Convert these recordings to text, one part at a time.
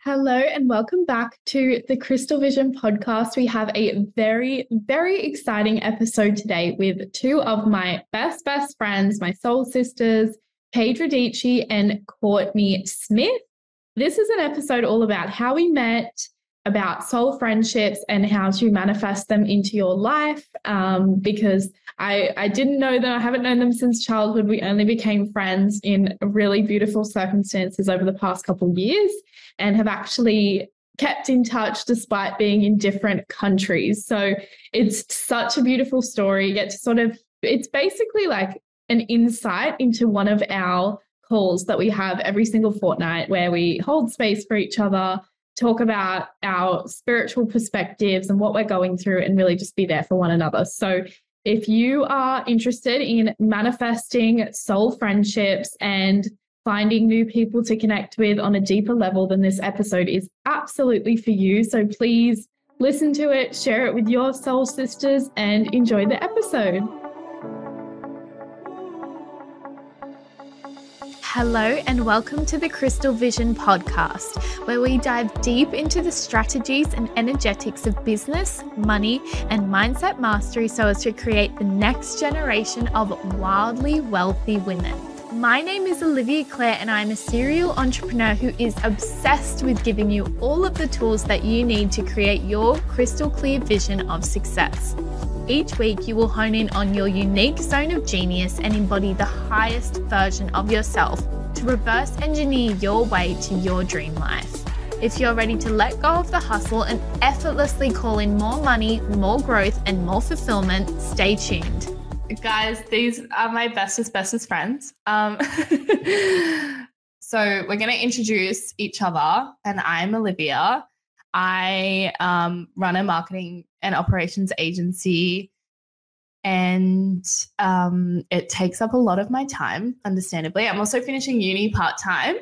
Hello and welcome back to the Crystal Vision podcast. We have a very, very exciting episode today with two of my best friends, my soul sisters, Paige Radice and Courtney Smith. This is an episode all about how we met, about soul friendships and how to manifest them into your life. Because I didn't know them. I haven't known them since childhood. We only became friends in really beautiful circumstances over the past couple of years and have actually kept in touch despite being in different countries. So it's such a beautiful story. You get to it's basically like an insight into one of our calls that we have every single fortnight where we hold space for each other, talk about our spiritual perspectives and what we're going through and really just be there for one another. So if you are interested in manifesting soul friendships and finding new people to connect with on a deeper level, then this episode is absolutely for you. So please listen to it, share it with your soul sisters, and enjoy the episode. Hello and welcome to the Crystal Vision podcast, where we dive deep into the strategies and energetics of business, money, and mindset mastery so as to create the next generation of wildly wealthy women. My name is Olivia, Clare, and I'm a serial entrepreneur who is obsessed with giving you all of the tools that you need to create your crystal clear vision of success. Each week, you will hone in on your unique zone of genius and embody the highest version of yourself to reverse engineer your way to your dream life. If you're ready to let go of the hustle and effortlessly call in more money, more growth, and more fulfillment, stay tuned. Guys, these are my bestest friends. So we're going to introduce each other, and I'm Olivia. I run a marketing and operations agency, and it takes up a lot of my time, understandably. I'm also finishing uni part-time.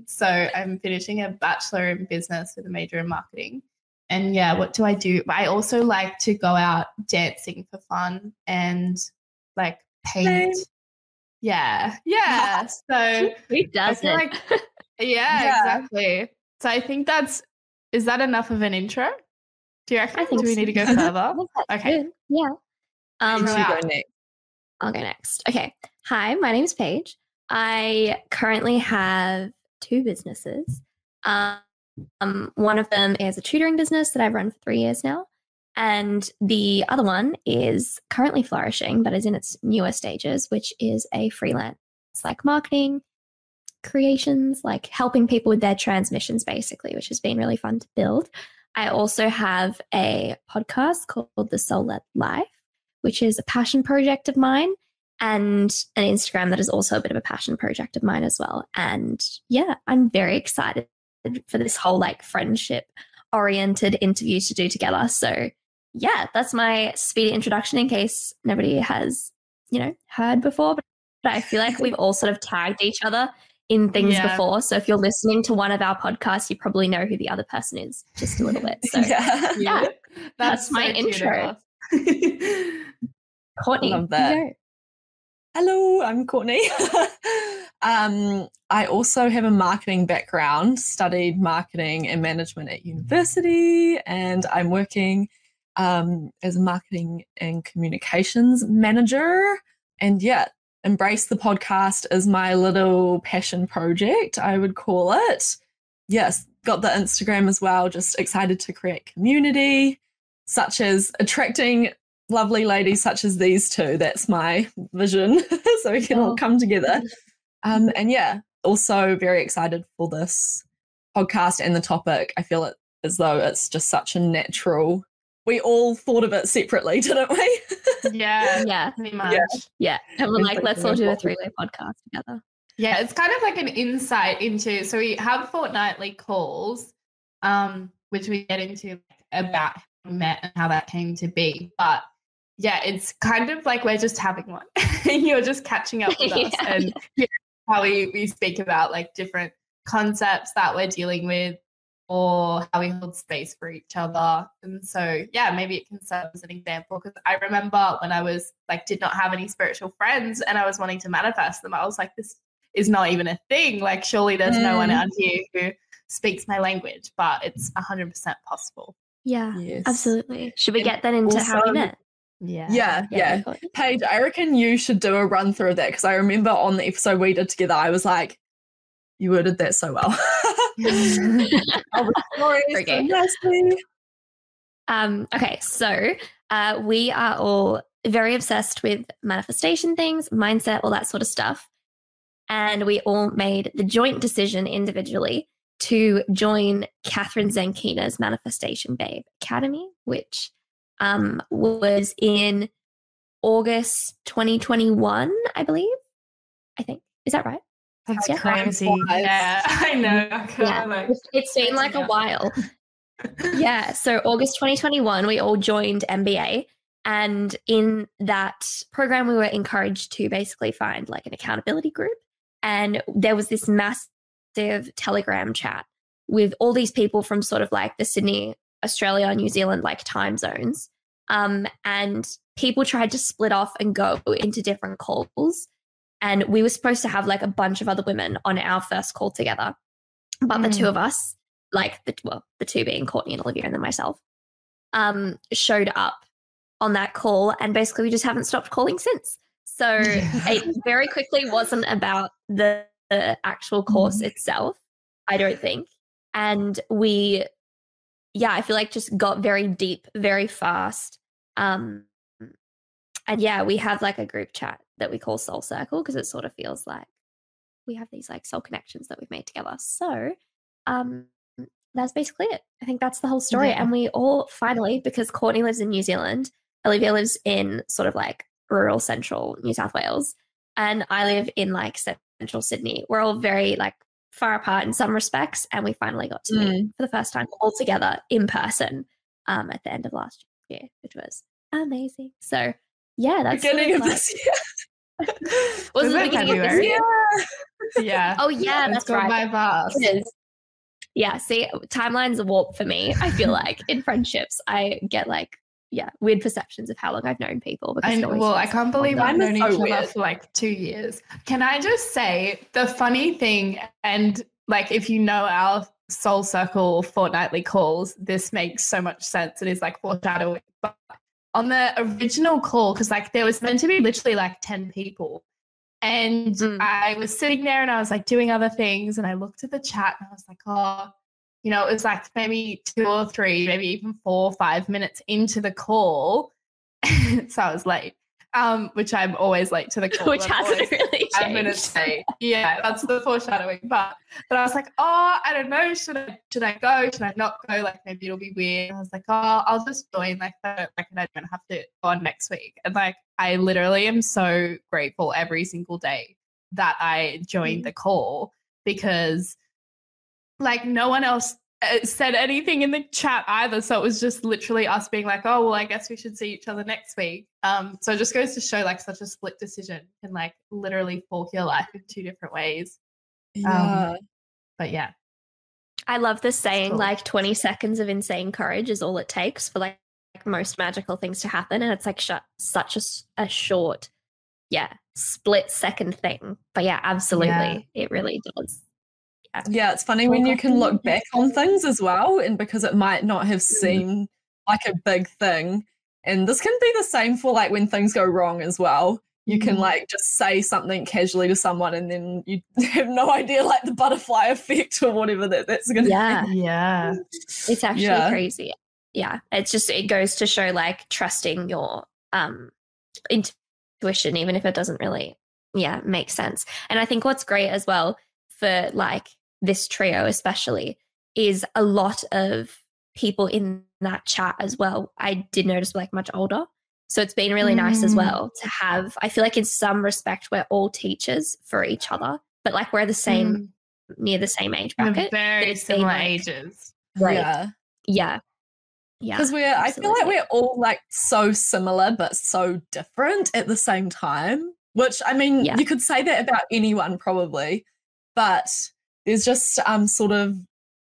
So I'm finishing a bachelor in business with a major in marketing. And yeah, what do? I also like to go out dancing for fun and like paint. Same. Yeah. So Who doesn't? I feel like, yeah, exactly. So I think is that enough of an intro? Do you reckon? Do we need to go further? Okay. Good. Yeah. You go next. I'll go next. Okay. Hi, my name's Paige. I currently have two businesses. One of them is a tutoring business that I've run for 3 years now. And the other one is currently flourishing, but is in its newer stages, which is a freelance like marketing, creations, like helping people with their transmissions, basically, which has been really fun to build. I also have a podcast called The Soul-Led Life, which is a passion project of mine, and an Instagram that is also a bit of a passion project of mine as well. And yeah, I'm very excited for this whole like friendship oriented interview to do together. So yeah, that's my speedy introduction in case nobody has, heard before, but I feel like we've all sort of tagged each other in things before. So if you're listening to one of our podcasts, you probably know who the other person is just a little bit. So yeah. That's my intro. Courtney. Love that. Hello, I'm Courtney. I also have a marketing background, studied marketing and management at university, and I'm working as a marketing and communications manager. And yeah, embrace the podcast as my little passion project, I would call it. Yes, got the Instagram as well, just excited to create community, such as attracting lovely ladies such as these two. That's my vision, so we can all come together. And yeah, also very excited for this podcast and the topic. I feel it as though it's just such a natural. We all thought of it separately, didn't we? Yeah, pretty much. Yeah. And we're like, let's all do a 3-way podcast together. Yeah, it's kind of like an insight into, so we have fortnightly calls, which we get into about how we met and how that came to be. But yeah, it's kind of like we're just having one. You're just catching up with us and how we speak about like different concepts that we're dealing with, or how we hold space for each other. And so, yeah, maybe it can serve as an example, because I remember when I was like, did not have any spiritual friends and I was wanting to manifest them, I was like, this is not even a thing. Like, surely there's no one out here who speaks my language, but it's 100% possible. Yeah, Yes. absolutely. Should we And get that into how we also- met? Yeah. Paige, I reckon you should do a run through of that, because I remember on the episode we did together, I was like, you worded that so well. Okay, so we are all very obsessed with manifestation things, mindset, all that sort of stuff. And we all made the joint decision individually to join Catherine Zenkina's Manifestation Babe Academy, which was in August 2021, I believe. I think. Is that right? That's Yeah. crazy. Yeah, I know. It's been like a while. Yeah. So August 2021, we all joined MBA. And in that program, we were encouraged to basically find like an accountability group. And there was this massive Telegram chat with all these people from sort of like the Sydney, Australia, New Zealand, like time zones. And people tried to split off and go into different calls. And we were supposed to have like a bunch of other women on our first call together. But the two of us, like the two being Courtney and Olivia and then myself, showed up on that call. And basically we just haven't stopped calling since. So it very quickly wasn't about the actual course itself, I don't think. And I feel like just got very deep, very fast. And yeah, we have like a group chat that we call Soul Circle, because it sort of feels like we have these like soul connections that we've made together. So that's basically it. I think that's the whole story. Yeah. And we all finally, because Courtney lives in New Zealand, Olivia lives in sort of like rural central New South Wales, and I live in like central Sydney. We're all very like far apart in some respects, and we finally got to meet for the first time all together in person at the end of last year, which was amazing. So yeah, that's beginning of this year. Was it the beginning of this year? Yeah. Oh yeah, that's right. My boss. It is. Yeah, see, timelines are warped for me. I feel like in friendships, I get like weird perceptions of how long I've known people. Because I can't believe I've known each other weird. for like 2 years. Can I just say the funny thing, and like if you know our Soul Circle fortnightly calls, this makes so much sense. It is like foreshadowing. But on the original call, because like there was meant to be literally like 10 people. And I was sitting there and I was like doing other things, and I looked at the chat and I was like, oh, you know, it was like maybe 2 or 3, maybe even 4 or 5 minutes into the call. So I was late, which I'm always late to the call. Which hasn't really changed. 5 minutes late. Yeah, that's the foreshadowing. But I was like, oh, I don't know. Should I go? Should I not go? Like maybe it'll be weird. And I was like, oh, I'll just join. Like I don't have to go on next week. And like I literally am so grateful every single day that I joined the call, because like no one else said anything in the chat either. So it was just literally us being like, oh, well, I guess we should see each other next week. So it just goes to show like such a split decision can like literally fork your life in 2 different ways. Yeah. But yeah. I love this saying, Cool. like 20 seconds of insane courage is all it takes for like most magical things to happen. And it's like such a short, split second thing. But yeah, absolutely. It really does. Yeah, it's funny when you can look back on things as well, and because it might not have seemed like a big thing. And this can be the same for like when things go wrong as well. You can like just say something casually to someone and then you have no idea like the butterfly effect or whatever that's going to be. Yeah. It's actually crazy. Yeah. It's just, it goes to show like trusting your intuition, even if it doesn't really, make sense. And I think what's great as well for like this trio especially is a lot of people in that chat as well, I did notice like much older. So it's been really nice as well to have, I feel like in some respect, we're all teachers for each other, but like we're the same, near the same age bracket. Very similar ages. Right. Yeah. Because I feel like we're all like so similar, but so different at the same time, which I mean, you could say that about anyone probably, but there's just sort of,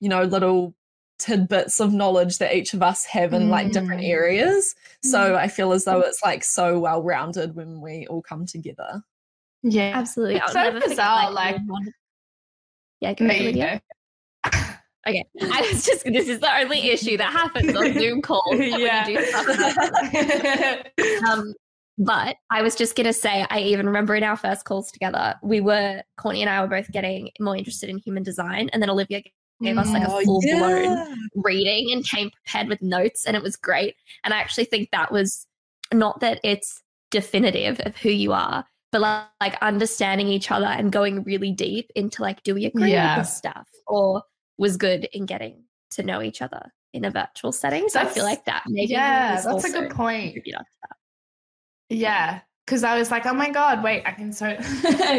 you know, little tidbits of knowledge that each of us have in like different areas. So I feel as though it's like so well-rounded when we all come together. Yeah, absolutely. It's so bizarre. Like, go, Olivia. Okay. This is the only issue that happens on Zoom calls when you do stuff like that. But I was just going to say, I even remember in our first calls together, Courtney and I were both getting more interested in human design. And then Olivia gave us like a full-blown reading and came prepared with notes, and it was great. And I actually think that was not that it's definitive of who you are, but like understanding each other and going really deep into like, do we agree with this stuff, or was good in getting to know each other in a virtual setting. So I feel like that maybe that's a good point. Yeah, because I was like, oh my God, wait, I can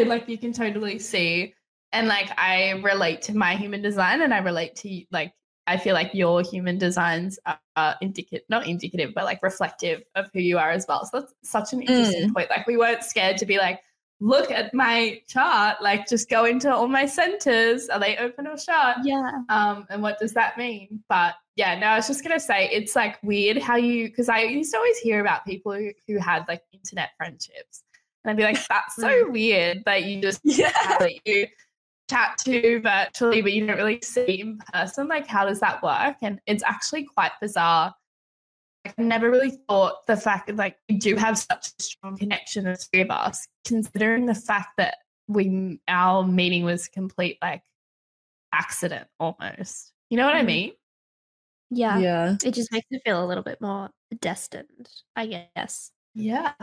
like you can totally see. And like I relate to my human design, and I relate to like I feel like your human designs are not indicative, but like reflective of who you are as well. So that's such an interesting point. Like we weren't scared to be like, look at my chart, like just go into all my centers. Are they open or shut? Yeah. And what does that mean? But yeah, no, I was just going to say, it's like weird how because I used to always hear about people who had like internet friendships. And I'd be like, that's so weird that you just that you chat to virtually, but you don't really see in person. Like, how does that work? And it's actually quite bizarre. I never really thought the fact that like we do have such a strong connection as three of us, considering the fact that our meeting was complete like accident almost. You know what I mean? Yeah. It just makes it feel a little bit more destined, I guess. Yeah.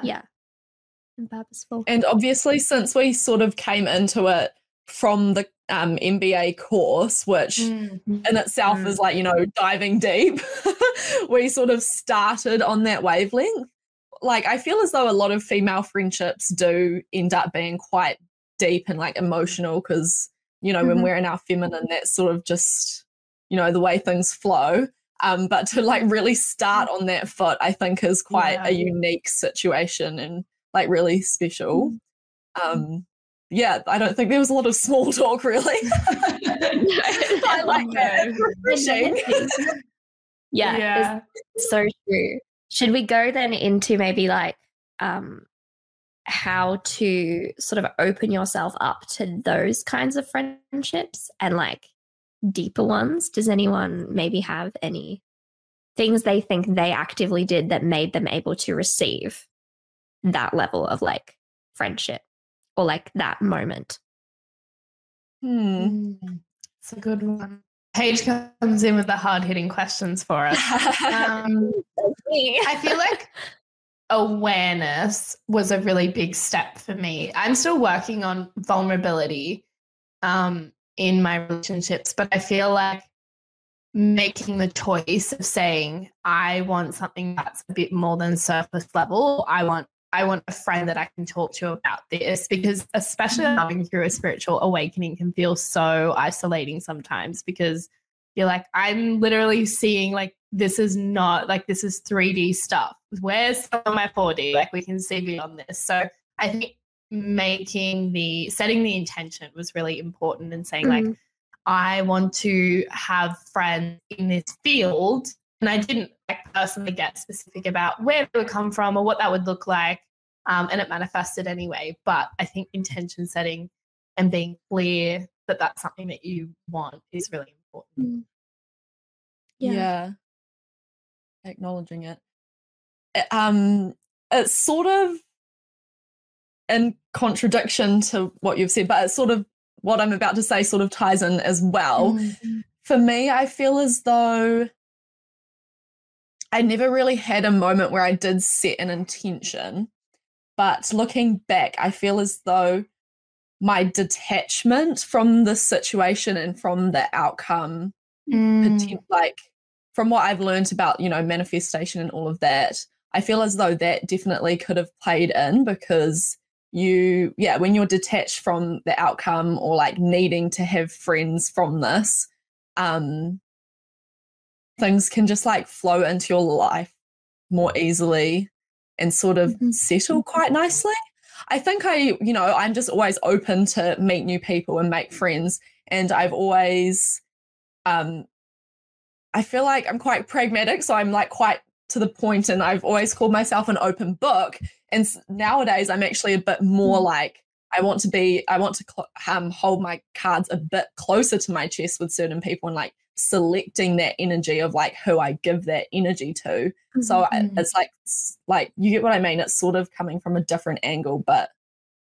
And purposeful. And obviously, since we sort of came into it from the MBA course, which in itself is like, diving deep, we sort of started on that wavelength. Like, I feel as though a lot of female friendships do end up being quite deep and like emotional because, when we're in our feminine, that's sort of just, the way things flow. But to like really start on that foot, I think is quite a unique situation and like really special. I don't think there was a lot of small talk really. I like that. It's refreshing. It's so true. Should we go then into maybe like how to sort of open yourself up to those kinds of friendships and like deeper ones? Does anyone maybe have any things they think they actively did that made them able to receive that level of like friendship or like that moment? It's a good one. Paige comes in with the hard-hitting questions for us. I feel like awareness was a really big step for me. I'm still working on vulnerability in my relationships, but I feel like making the choice of saying, I want something that's a bit more than surface level. I want a friend that I can talk to about this, because especially going through a spiritual awakening can feel so isolating sometimes, because you're like, I'm literally seeing like, this is not like, this is 3D stuff. Where's some of my 4D? Like we can see beyond this. So I think setting the intention was really important, and saying like, I want to have friends in this field. And I didn't like personally get specific about where it would come from or what that would look like. And it manifested anyway. But I think intention setting and being clear that that's something that you want is really important. Yeah. Acknowledging it. It's sort of in contradiction to what you've said, but it's sort of what I'm about to say sort of ties in as well. For me, I feel as though I never really had a moment where I did set an intention, but looking back, I feel as though my detachment from the situation and from the outcome, like from what I've learned about, manifestation and all of that, I feel as though that definitely could have played in, because when you're detached from the outcome or like needing to have friends from this, things can just like flow into your life more easily and sort of settle quite nicely. I think I'm just always open to meet new people and make friends. And I've always, I feel like I'm quite pragmatic. So I'm like quite to the point, and I've always called myself an open book. And nowadays I'm actually a bit more like, I want to hold my cards a bit closer to my chest with certain people and like selecting that energy of like who I give that energy to. So it's like you get what I mean. It's sort of coming from a different angle, but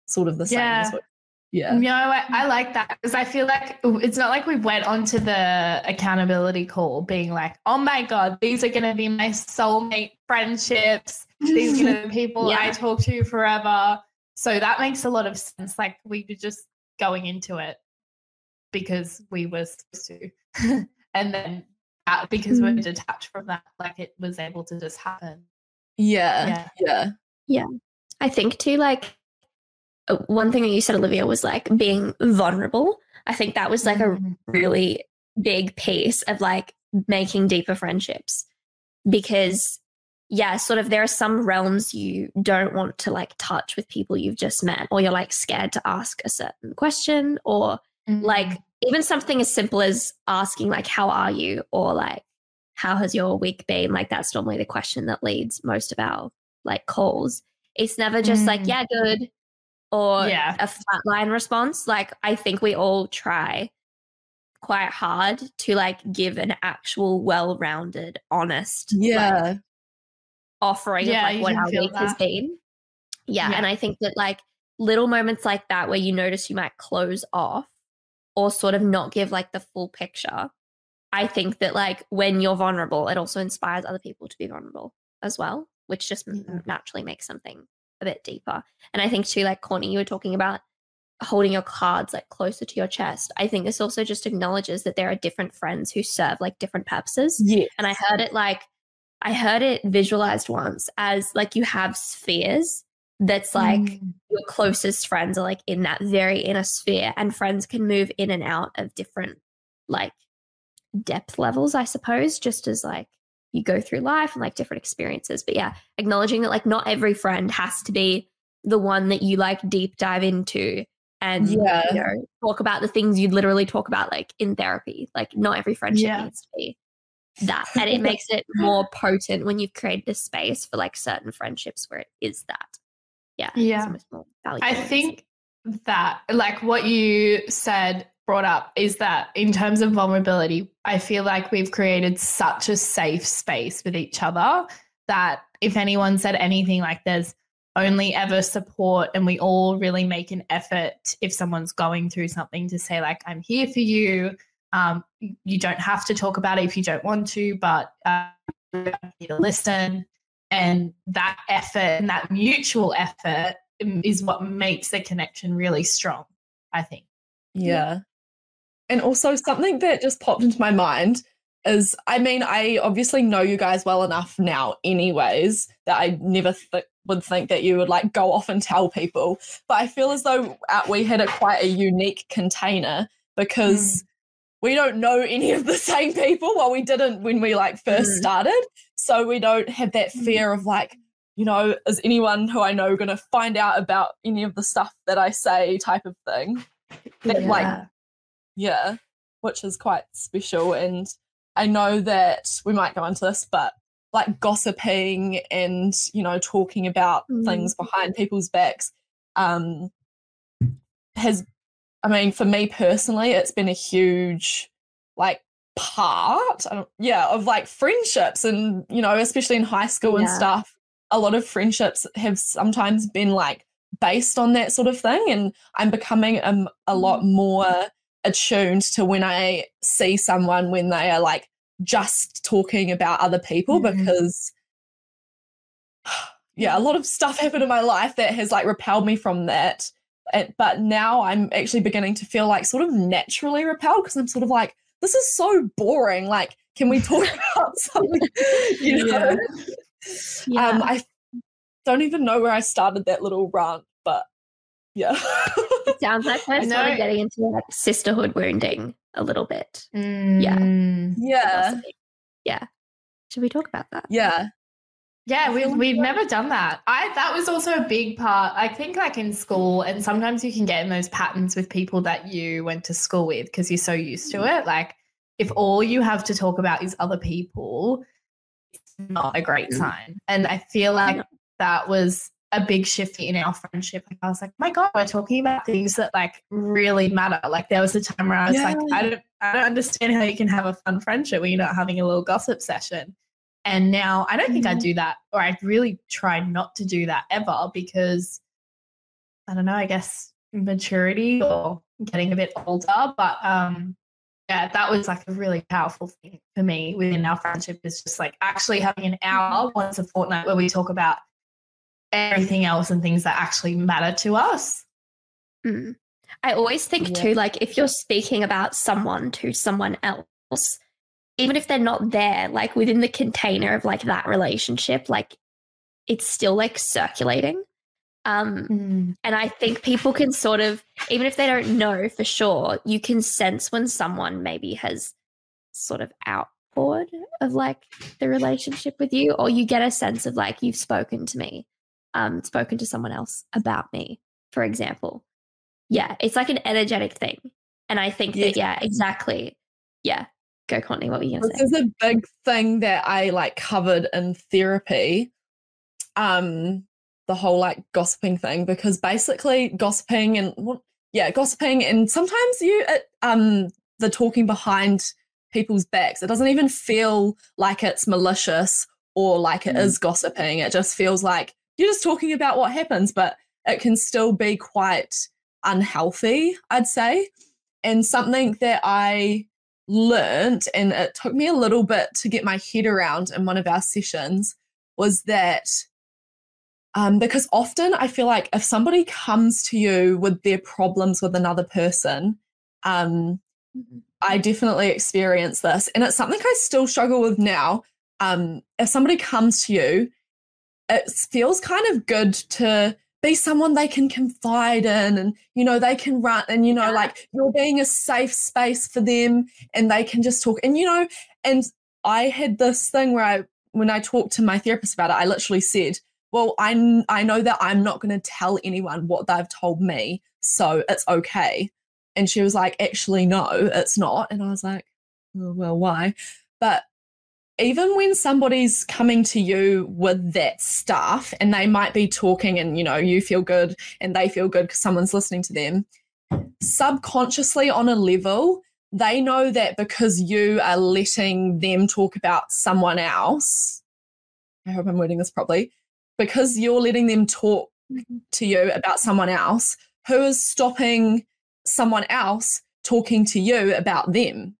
sort of the same as what. Yeah. No, I like that because I feel like it's not like we went onto the accountability call being like, oh my God, these are going to be my soulmate friendships. These are going to be people I talk to forever. So that makes a lot of sense. Like we were just going into it because we were supposed to. And then because we're detached from that, like it was able to just happen. Yeah. I think too, like, one thing that you said, Olivia, was like being vulnerable. I think that was like a really big piece of like making deeper friendships because sort of there are some realms you don't want to like touch with people you've just met, or you're like scared to ask a certain question, or like even something as simple as asking like, how are you? Or like, how has your week been? Like that's normally the question that leads most of our like calls. It's never just like, yeah, good. Or a flatline response. Like I think we all try quite hard to like give an actual well-rounded, honest like, offering of like what our week has been. And I think that like little moments like that where you notice you might close off or sort of not give like the full picture. I think that like when you're vulnerable, it also inspires other people to be vulnerable as well, which just naturally makes something a bit deeper. And I think too, like Courtney, you were talking about holding your cards like closer to your chest. I think this also just acknowledges that there are different friends who serve like different purposes. And I heard it visualized once as like you have spheres that's like your closest friends are like in that very inner sphere, and friends can move in and out of different like depth levels, I suppose, just as like you go through life and like different experiences. But acknowledging that like not every friend has to be the one that you like deep dive into and you know, talk about the things you'd literally talk about like in therapy. Like not every friendship needs to be that. And it makes it more potent when you've created a space for like certain friendships where it is that. I think that like what you said brought up is that in terms of vulnerability, I feel like we've created such a safe space with each other that if anyone said anything, like there's only ever support, and we all really make an effort if someone's going through something to say like, I'm here for you. You don't have to talk about it if you don't want to, but you need to listen. And that effort and that mutual effort is what makes the connection really strong, I think. Yeah. And also something that just popped into my mind is, I mean, I obviously know you guys well enough now anyways that I never would think that you would like go off and tell people. But I feel as though we had quite a unique container because we don't know any of the same people. Well, we didn't when we like first started. So we don't have that fear of like, you know, is anyone who I know going to find out about any of the stuff that I say type of thing. That, which is quite special. And I know that we might go into this, but like gossiping and, you know, talking about things behind people's backs I mean, for me personally, it's been a huge like part of like friendships, and, you know, especially in high school and stuff, a lot of friendships have sometimes been like based on that sort of thing. And I'm becoming a lot more attuned to when I see someone when they are like just talking about other people because a lot of stuff happened in my life that has like repelled me from that. But now I'm actually beginning to feel like sort of naturally repelled because I'm sort of like, this is so boring. Like, can we talk about something? You know? I don't even know where I started that little rant, but it sounds like we're sort of getting into like sisterhood wounding a little bit. Should we talk about that? We've never done that. That was also a big part, I think, like in school, and sometimes you can get in those patterns with people that you went to school with because you're so used to it. Like if all you have to talk about is other people, it's not a great sign. And I feel like that was a big shift in our friendship. Like I was like, oh my God, we're talking about things that like really matter. Like there was a time where I was like, I don't understand how you can have a fun friendship when you're not having a little gossip session. And now I don't think I do that, or I really try not to do that ever, because I don't know, I guess maturity or getting a bit older. But yeah, that was like a really powerful thing for me within our friendship, is just like actually having an hour once a fortnight where we talk about everything else and things that actually matter to us. I always think too, like if you're speaking about someone to someone else, even if they're not there, like within the container of like that relationship, like it's still like circulating. And I think people can sort of, even if they don't know for sure, you can sense when someone maybe has sort of outpoured of like the relationship with you, or you get a sense of like, you've spoken to me, spoken to someone else about me, for example. Yeah, it's like an energetic thing. And I think that, yeah, exactly. Yeah. Go, Courtney, what were you going to say? This is a big thing that I like covered in therapy, the whole like gossiping thing, because basically gossiping and sometimes the talking behind people's backs, it doesn't even feel like it's malicious or like it is gossiping. It just feels like you're just talking about what happens, but it can still be quite unhealthy, I'd say. And something that I learned, and it took me a little bit to get my head around in one of our sessions, was that because often I feel like if somebody comes to you with their problems with another person, I definitely experience this, and it's something I still struggle with now. If somebody comes to you, it feels kind of good to be someone they can confide in, and, you know, they can run, and, you know, like you're being a safe space for them, and they can just talk. And, you know, and I had this thing where when I talked to my therapist about it, I literally said, well, I know that I'm not going to tell anyone what they've told me, so it's okay. And she was like, actually, no, it's not. And I was like, oh, well, why? But even when somebody's coming to you with that stuff, and they might be talking and, you know, you feel good and they feel good because someone's listening to them, subconsciously on a level, they know that because you are letting them talk about someone else, I hope I'm wording this properly, because you're letting them talk to you about someone else, who is stopping someone else talking to you about them?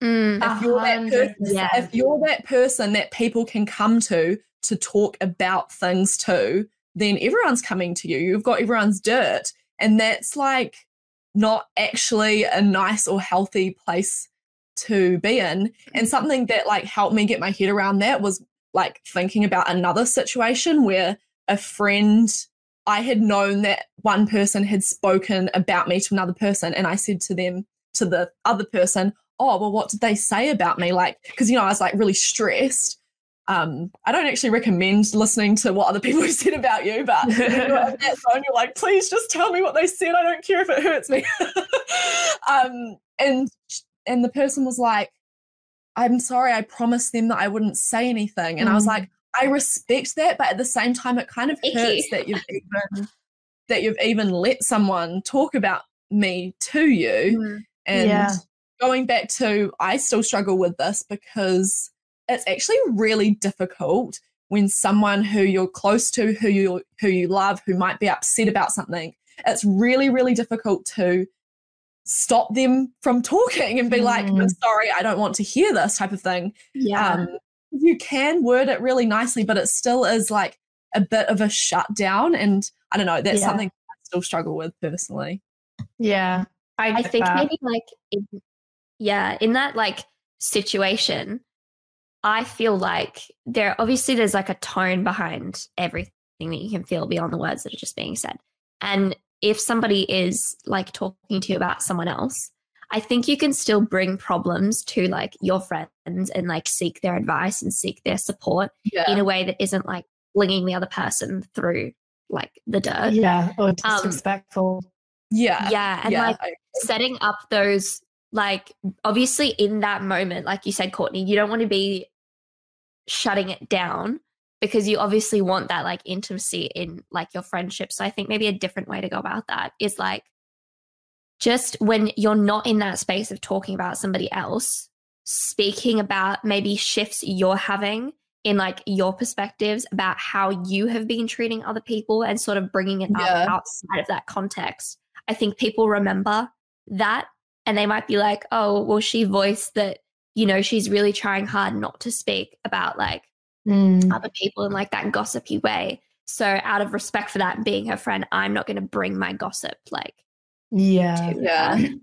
If you're that person that people can come to talk about things to, then everyone's coming to you. You've got everyone's dirt, and that's like not actually a nice or healthy place to be in. And something that like helped me get my head around that was like thinking about another situation where a friend, I had known that one person had spoken about me to another person, and I said to the other person, oh, well, what did they say about me? Like, because, you know, I was like really stressed. I don't actually recommend listening to what other people have said about you, but when you're on that phone, you're like, please just tell me what they said. I don't care if it hurts me. And the person was like, I'm sorry, I promised them that I wouldn't say anything. And I was like, I respect that, but at the same time, it kind of hurts that you've even let someone talk about me to you. And going back to, I still struggle with this because it's actually really difficult when someone who you're close to, who you love, who might be upset about something, it's really, really difficult to stop them from talking and be like, I'm sorry, I don't want to hear this type of thing. You can word it really nicely, but it still is like a bit of a shutdown. And I don't know, that's something I still struggle with personally. Yeah. I think maybe like, in that like situation, I feel like there's like a tone behind everything that you can feel beyond the words that are just being said. And if somebody is like talking to you about someone else, I think you can still bring problems to like your friends and like seek their advice and seek their support in a way that isn't like flinging the other person through like the dirt. Yeah, or disrespectful. Like setting up those, like, obviously in that moment, like you said, Courtney, you don't want to be shutting it down because you obviously want that like intimacy in like your friendship. So I think maybe a different way to go about that is like, just when you're not in that space of talking about somebody else, speaking about maybe shifts you're having in like your perspectives about how you have been treating other people and sort of bringing it up outside of that context. I think people remember that and they might be like, oh, well, she voiced that, you know, she's really trying hard not to speak about like other people in like that gossipy way. So out of respect for that and being her friend, I'm not going to bring my gossip like yeah. I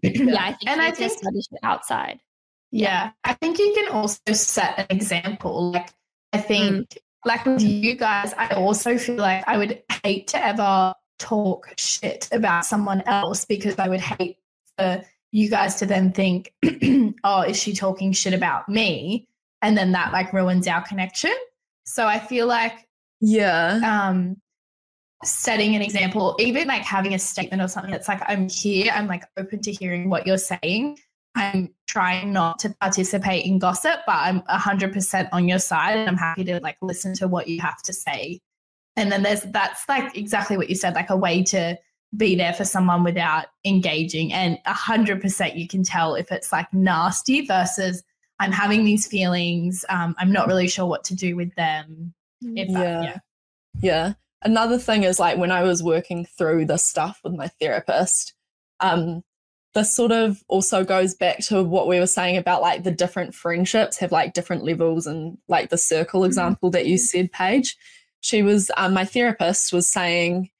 think outside. I think you can also set an example. Like I think like with you guys, I also feel like I would hate to ever talk shit about someone else because I would hate for you guys to then think, oh, is she talking shit about me? And then that like ruins our connection. So I feel like setting an example, even like having a statement or something that's like, I'm here, I'm like open to hearing what you're saying. I'm trying not to participate in gossip, but I'm 100% on your side and I'm happy to like listen to what you have to say. And then that's like exactly what you said, like a way to be there for someone without engaging. And 100% you can tell if it's like nasty versus I'm having these feelings. I'm not really sure what to do with them. Yeah. Another thing is like when I was working through this stuff with my therapist, this sort of also goes back to what we were saying about like the different friendships have like different levels, and like the circle example that you said, Paige. She was, my therapist was saying,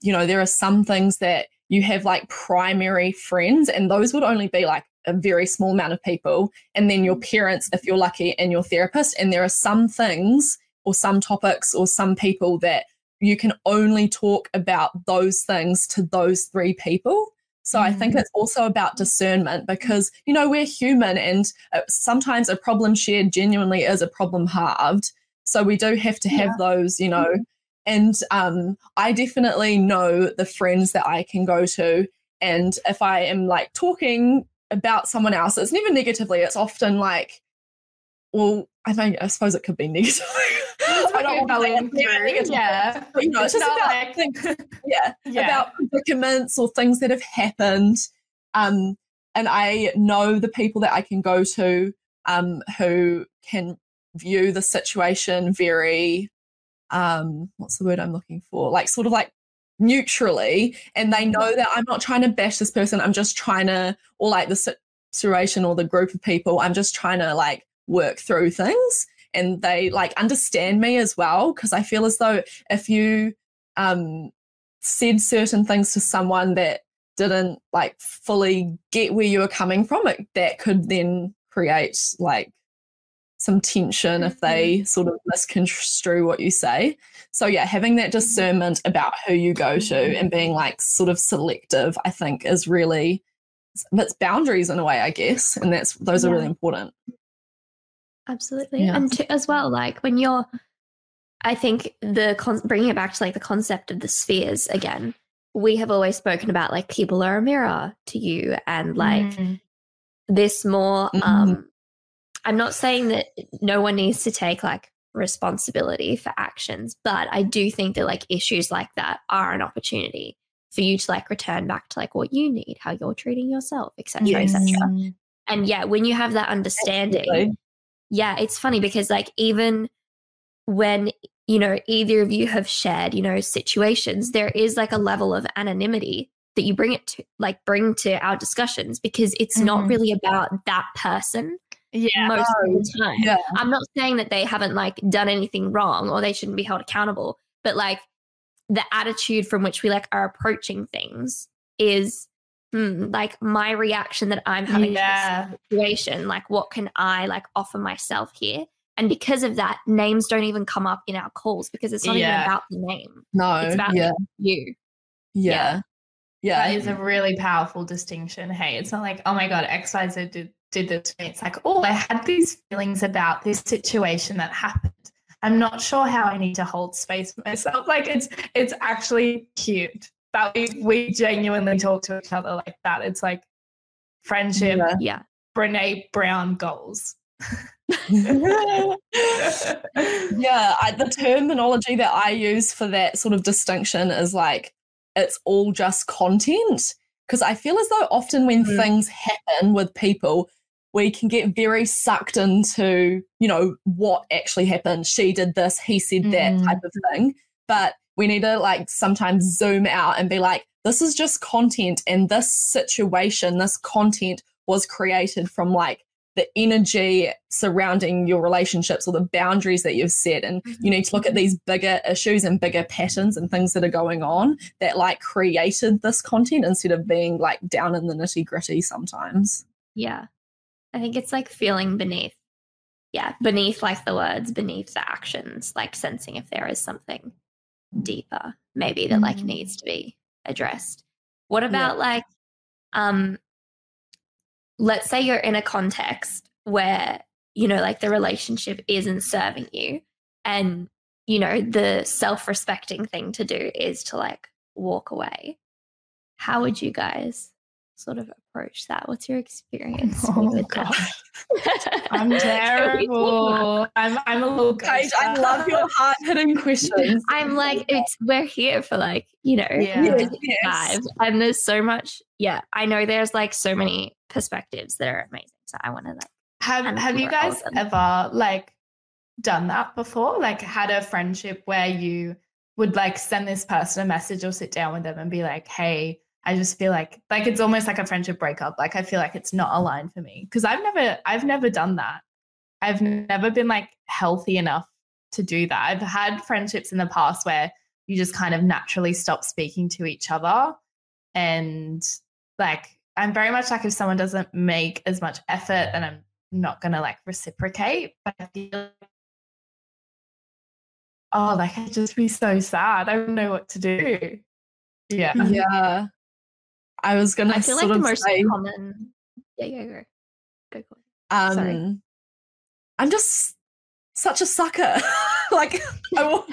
you know, there are some things that you have like primary friends and those would only be like a very small amount of people, and then your parents, if you're lucky, and your therapist. And there are some things or some topics or some people that you can only talk about those things to those three people. So I think it's also about discernment because, you know, we're human and sometimes a problem shared genuinely is a problem halved. So we do have to have those, you know, and I definitely know the friends that I can go to. And if I am like talking about someone else, it's never negatively. It's often like, well, I suppose it could be negatively. I don't want to say it's negative. Yeah. But, you know, it's just about like, things, about predicaments or things that have happened. And I know the people that I can go to who can view the situation very, what's the word I'm looking for? Like sort of like neutrally. And they know that I'm not trying to bash this person. I'm just trying to, or like the situation or the group of people, I'm just trying to like work through things. And they like understand me as well, because I feel as though if you said certain things to someone that didn't like fully get where you were coming from, that could then create like some tension if they sort of misconstrue what you say. So yeah, having that discernment about who you go to and being like sort of selective, I think is really, it's boundaries in a way, I guess, and those are really important. Absolutely. And as well, like when you're, I think bringing it back to like the concept of the spheres again, we have always spoken about like people are a mirror to you and like this more, I'm not saying that no one needs to take like responsibility for actions, but I do think that like issues like that are an opportunity for you to like return back to like what you need, how you're treating yourself, etc., etc. And yeah, when you have that understanding, it's funny because like even when, you know, either of you have shared, you know, situations, there is like a level of anonymity that you bring to our discussions because it's not really about that person most of the time. Yeah. I'm not saying that they haven't like done anything wrong or they shouldn't be held accountable, but like the attitude from which we like are approaching things is like my reaction that I'm having to this situation, like what can I like offer myself here? And because of that, names don't even come up in our calls because it's not even about the name. No, it's about you. Yeah, that is a really powerful distinction. Hey, it's not like, oh my God, XYZ did this to me. It's like, oh, I had these feelings about this situation that happened. I'm not sure how I need to hold space for myself. Like it's actually cute that we genuinely talk to each other like that. It's like friendship, Brene Brown goals. The terminology that I use for that sort of distinction is like, it's all just content. Because I feel as though often when things happen with people, we can get very sucked into, you know, what actually happened. She did this, he said that type of thing. But we need to like sometimes zoom out and be like, this is just content, and this situation, this content was created from like the energy surrounding your relationships or the boundaries that you've set. And you need to look at these bigger issues and bigger patterns and things that are going on that like created this content instead of being like down in the nitty gritty sometimes. Yeah. I think it's like feeling beneath. Yeah. Beneath like the words, beneath the actions, like sensing if there is something deeper maybe that like needs to be addressed. What about like, let's say you're in a context where, you know, like the relationship isn't serving you, and, you know, the self-respecting thing to do is to like walk away. How would you guys sort of approach that? What's your experience with that? I'm terrible. I'm a little Paige, I love your hard-hitting questions. I'm like, we're here for like, you know, vibes. And there's so much. Yeah, I know there's like so many perspectives that are amazing. So I want to like. Have you guys ever like done that before? Like had a friendship where you would like send this person a message or sit down with them and be like, hey, I just feel like it's almost like a friendship breakup. Like I feel like it's not aligned for me, because I've never done that. I've never been like healthy enough to do that. I've had friendships in the past where you just kind of naturally stop speaking to each other, and like I'm very much like, if someone doesn't make as much effort, then I'm not gonna like reciprocate. But I feel like I'd just be so sad. I don't know what to do. Yeah. I was gonna. I feel like the most common. Yeah, go. Sorry. I'm just such a sucker. Like I want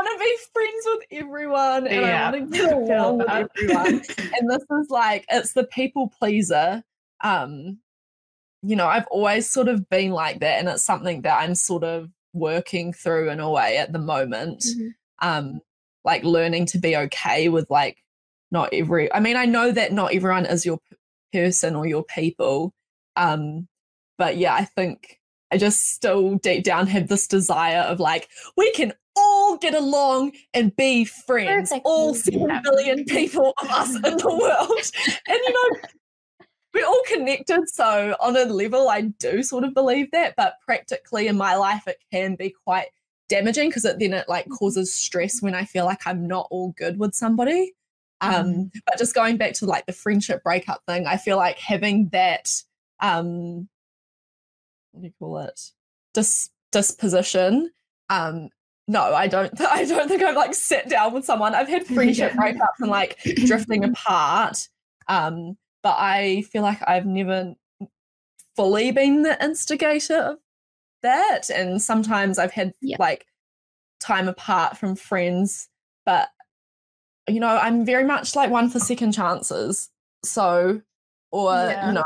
to be friends with everyone, and I want to get along with everyone. And this is like, it's the people pleaser. You know, I've always sort of been like that, and it's something that I'm sort of working through in a way at the moment. Like learning to be okay with like I mean, I know that not everyone is your person or your people. But yeah, I think I just still deep down have this desire of like, we can all get along and be friends, all 7 billion people of us in the world. And, you know, we're all connected. So on a level, I do sort of believe that, but practically in my life, it can be quite damaging, because then it like causes stress when I feel like I'm not all good with somebody. But just going back to like the friendship breakup thing, I feel like having that, what do you call it? Disposition. No, I don't think I've like sat down with someone. I've had friendship breakups and like drifting apart. But I feel like I've never fully been the instigator of that. And sometimes I've had like time apart from friends, but you know, I'm very much like one for second chances. So, you know,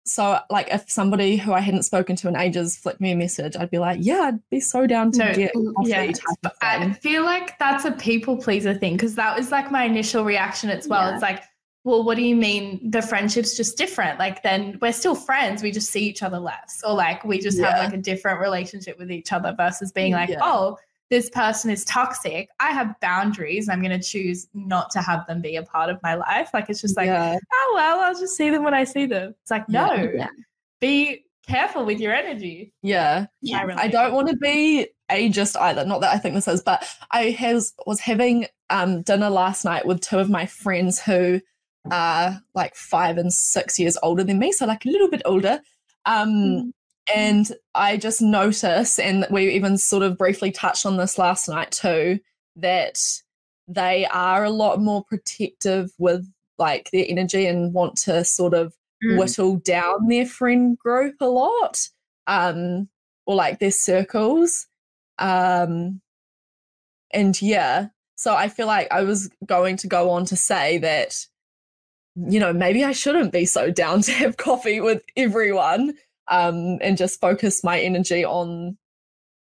so like if somebody who I hadn't spoken to in ages flicked me a message, I'd be like, yeah, I'd be so down to get coffee type of thing. I feel like that's a people pleaser thing, because that was like my initial reaction as well. It's like, well, what do you mean the friendship's just different? Like then we're still friends, we just see each other less, or like we just have like a different relationship with each other, versus being like, oh, this person is toxic. I have boundaries. I'm going to choose not to have them be a part of my life. Like, it's just like, oh, well, I'll just see them when I see them. It's like, no, be careful with your energy. Yeah. I don't want to be ageist either. Not that I think this is, but I was having dinner last night with two of my friends who are like 5 and 6 years older than me. So like a little bit older. And I just noticed, and we even sort of briefly touched on this last night too, that they are a lot more protective with like their energy and want to sort of whittle down their friend group a lot, or like their circles. And so I feel like I was going to go on to say that maybe I shouldn't be so down to have coffee with everyone, and just focus my energy on,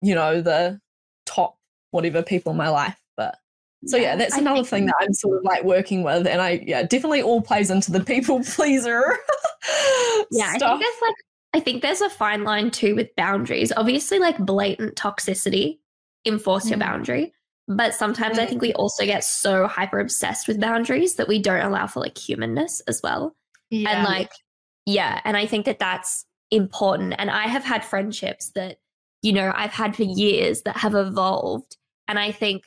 the top whatever people in my life. But so yeah, that's another thing that I'm sort of like working with, and definitely all plays into the people pleaser stuff. I think there's a fine line too with boundaries. Obviously, like blatant toxicity enforce your boundary, but sometimes I think we also get so hyper obsessed with boundaries that we don't allow for like humanness as well. And and I think that that's important. And I have had friendships that, I've had for years that have evolved. And I think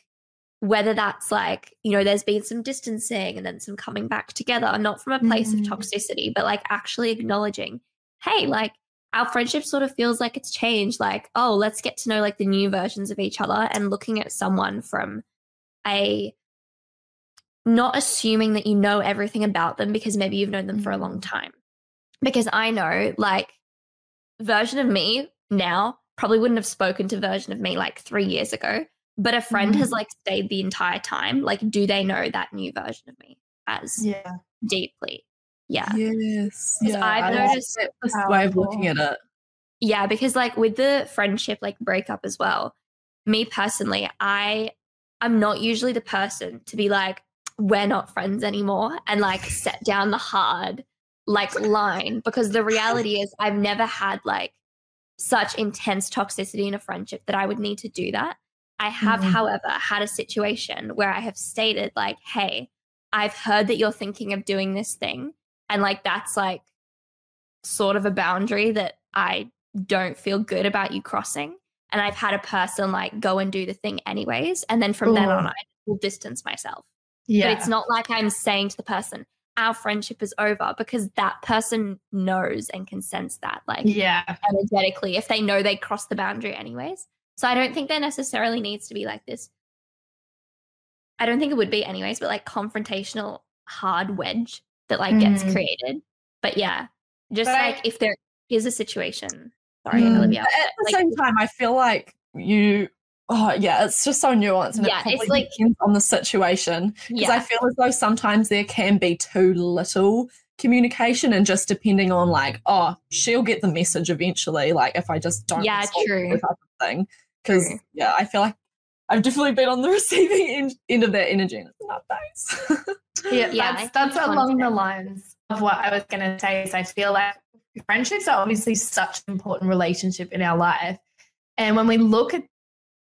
whether that's like, there's been some distancing and then some coming back together, not from a place of toxicity, but like actually acknowledging, hey, like our friendship sort of feels like it's changed. Like, oh, let's get to know like the new versions of each other, and looking at someone from not assuming that you know everything about them because maybe you've known them for a long time. Because I know like version of me now probably wouldn't have spoken to version of me like 3 years ago, but a friend has like stayed the entire time. Like, do they know that new version of me as deeply? Yeah. Yes. Yeah. I've noticed this way of looking at it. Yeah, because like with the friendship like breakup as well, me personally, I'm not usually the person to be like, we're not friends anymore and like set down the hard like line, because the reality is I've never had like such intense toxicity in a friendship that I would need to do that. I have, however, had a situation where I have stated like, hey, I've heard that you're thinking of doing this thing. And like, that's like sort of a boundary that I don't feel good about you crossing. And I've had a person like go and do the thing anyways. And then from then on, I will distance myself. Yeah. But it's not like I'm saying to the person, our friendship is over, because that person knows and can sense that like energetically if they know they crossed the boundary anyways. So I don't think there necessarily needs to be like this. I don't think it would be anyways, but like confrontational hard wedge that like gets created. But yeah, just like if there is a situation. Sorry, Olivia. At the same time, I feel like it's just so nuanced, and it probably depends on the situation. Because I feel as though sometimes there can be too little communication, and just depending on like, oh, she'll get the message eventually. Like if I just don't, true, type of thing. Because I feel like I've definitely been on the receiving end of that energy, and it's not nice. That's along the lines of what I was going to say. Is I feel like friendships are obviously such an important relationship in our life, and when we look at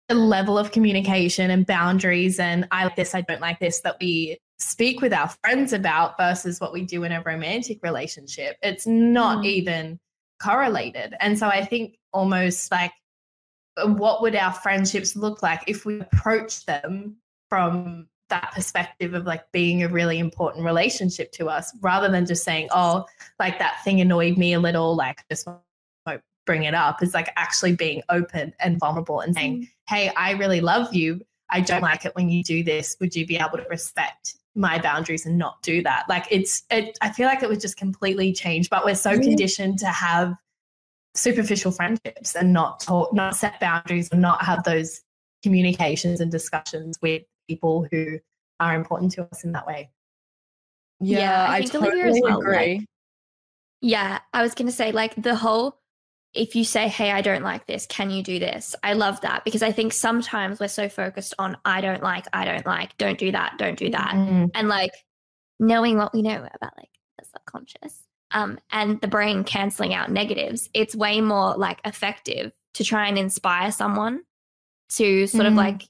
the level of communication and boundaries and I like this, I don't like this, that we speak with our friends about versus what we do in a romantic relationship, it's not even correlated. And so I think almost like, what would our friendships look like if we approach them from that perspective of like being a really important relationship to us, rather than just saying, oh, like that thing annoyed me a little, like just won't bring it up. It's like actually being open and vulnerable and saying, hey, I really love you. I don't like it when you do this. Would you be able to respect my boundaries and not do that? Like I feel like it would just completely change, but we're so conditioned to have superficial friendships and not set boundaries and not have those communications and discussions with people who are important to us in that way. I totally agree. Like, I was going to say like the whole, if you say, hey, I don't like this, can you do this? I love that, because I think sometimes we're so focused on I don't like, don't do that. And like knowing what we know about like the subconscious and the brain canceling out negatives, it's way more like effective to try and inspire someone to sort of like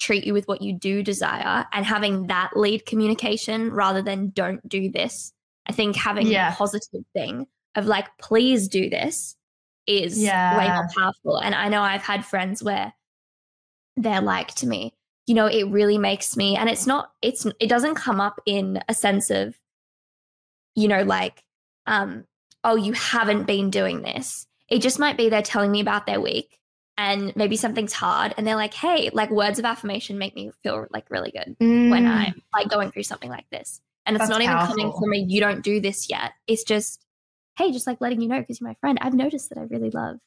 treat you with what you do desire, and having that lead communication rather than don't do this. I think having a positive thing of like, please do this is way more powerful. And I know I've had friends where they're like to me, it really makes me, and it doesn't come up in a sense of, like, oh, you haven't been doing this. It just might be they're telling me about their week and maybe something's hard, and they're like, hey, like words of affirmation make me feel like really good when I'm like going through something like this. And it's not even coming from you don't do this yet. It's just, hey, just like letting you know, because you're my friend, I've noticed that I really love,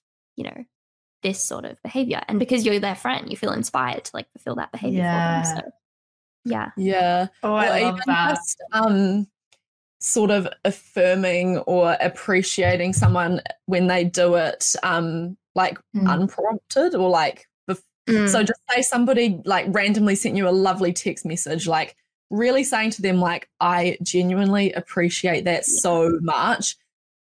this sort of behavior. And because you're their friend, you feel inspired to like fulfill that behavior for them. So, Yeah. Oh, I love that. sort of affirming or appreciating someone when they do it like unprompted or like so just say somebody like randomly sent you a lovely text message, like really saying to them like, I genuinely appreciate that so much.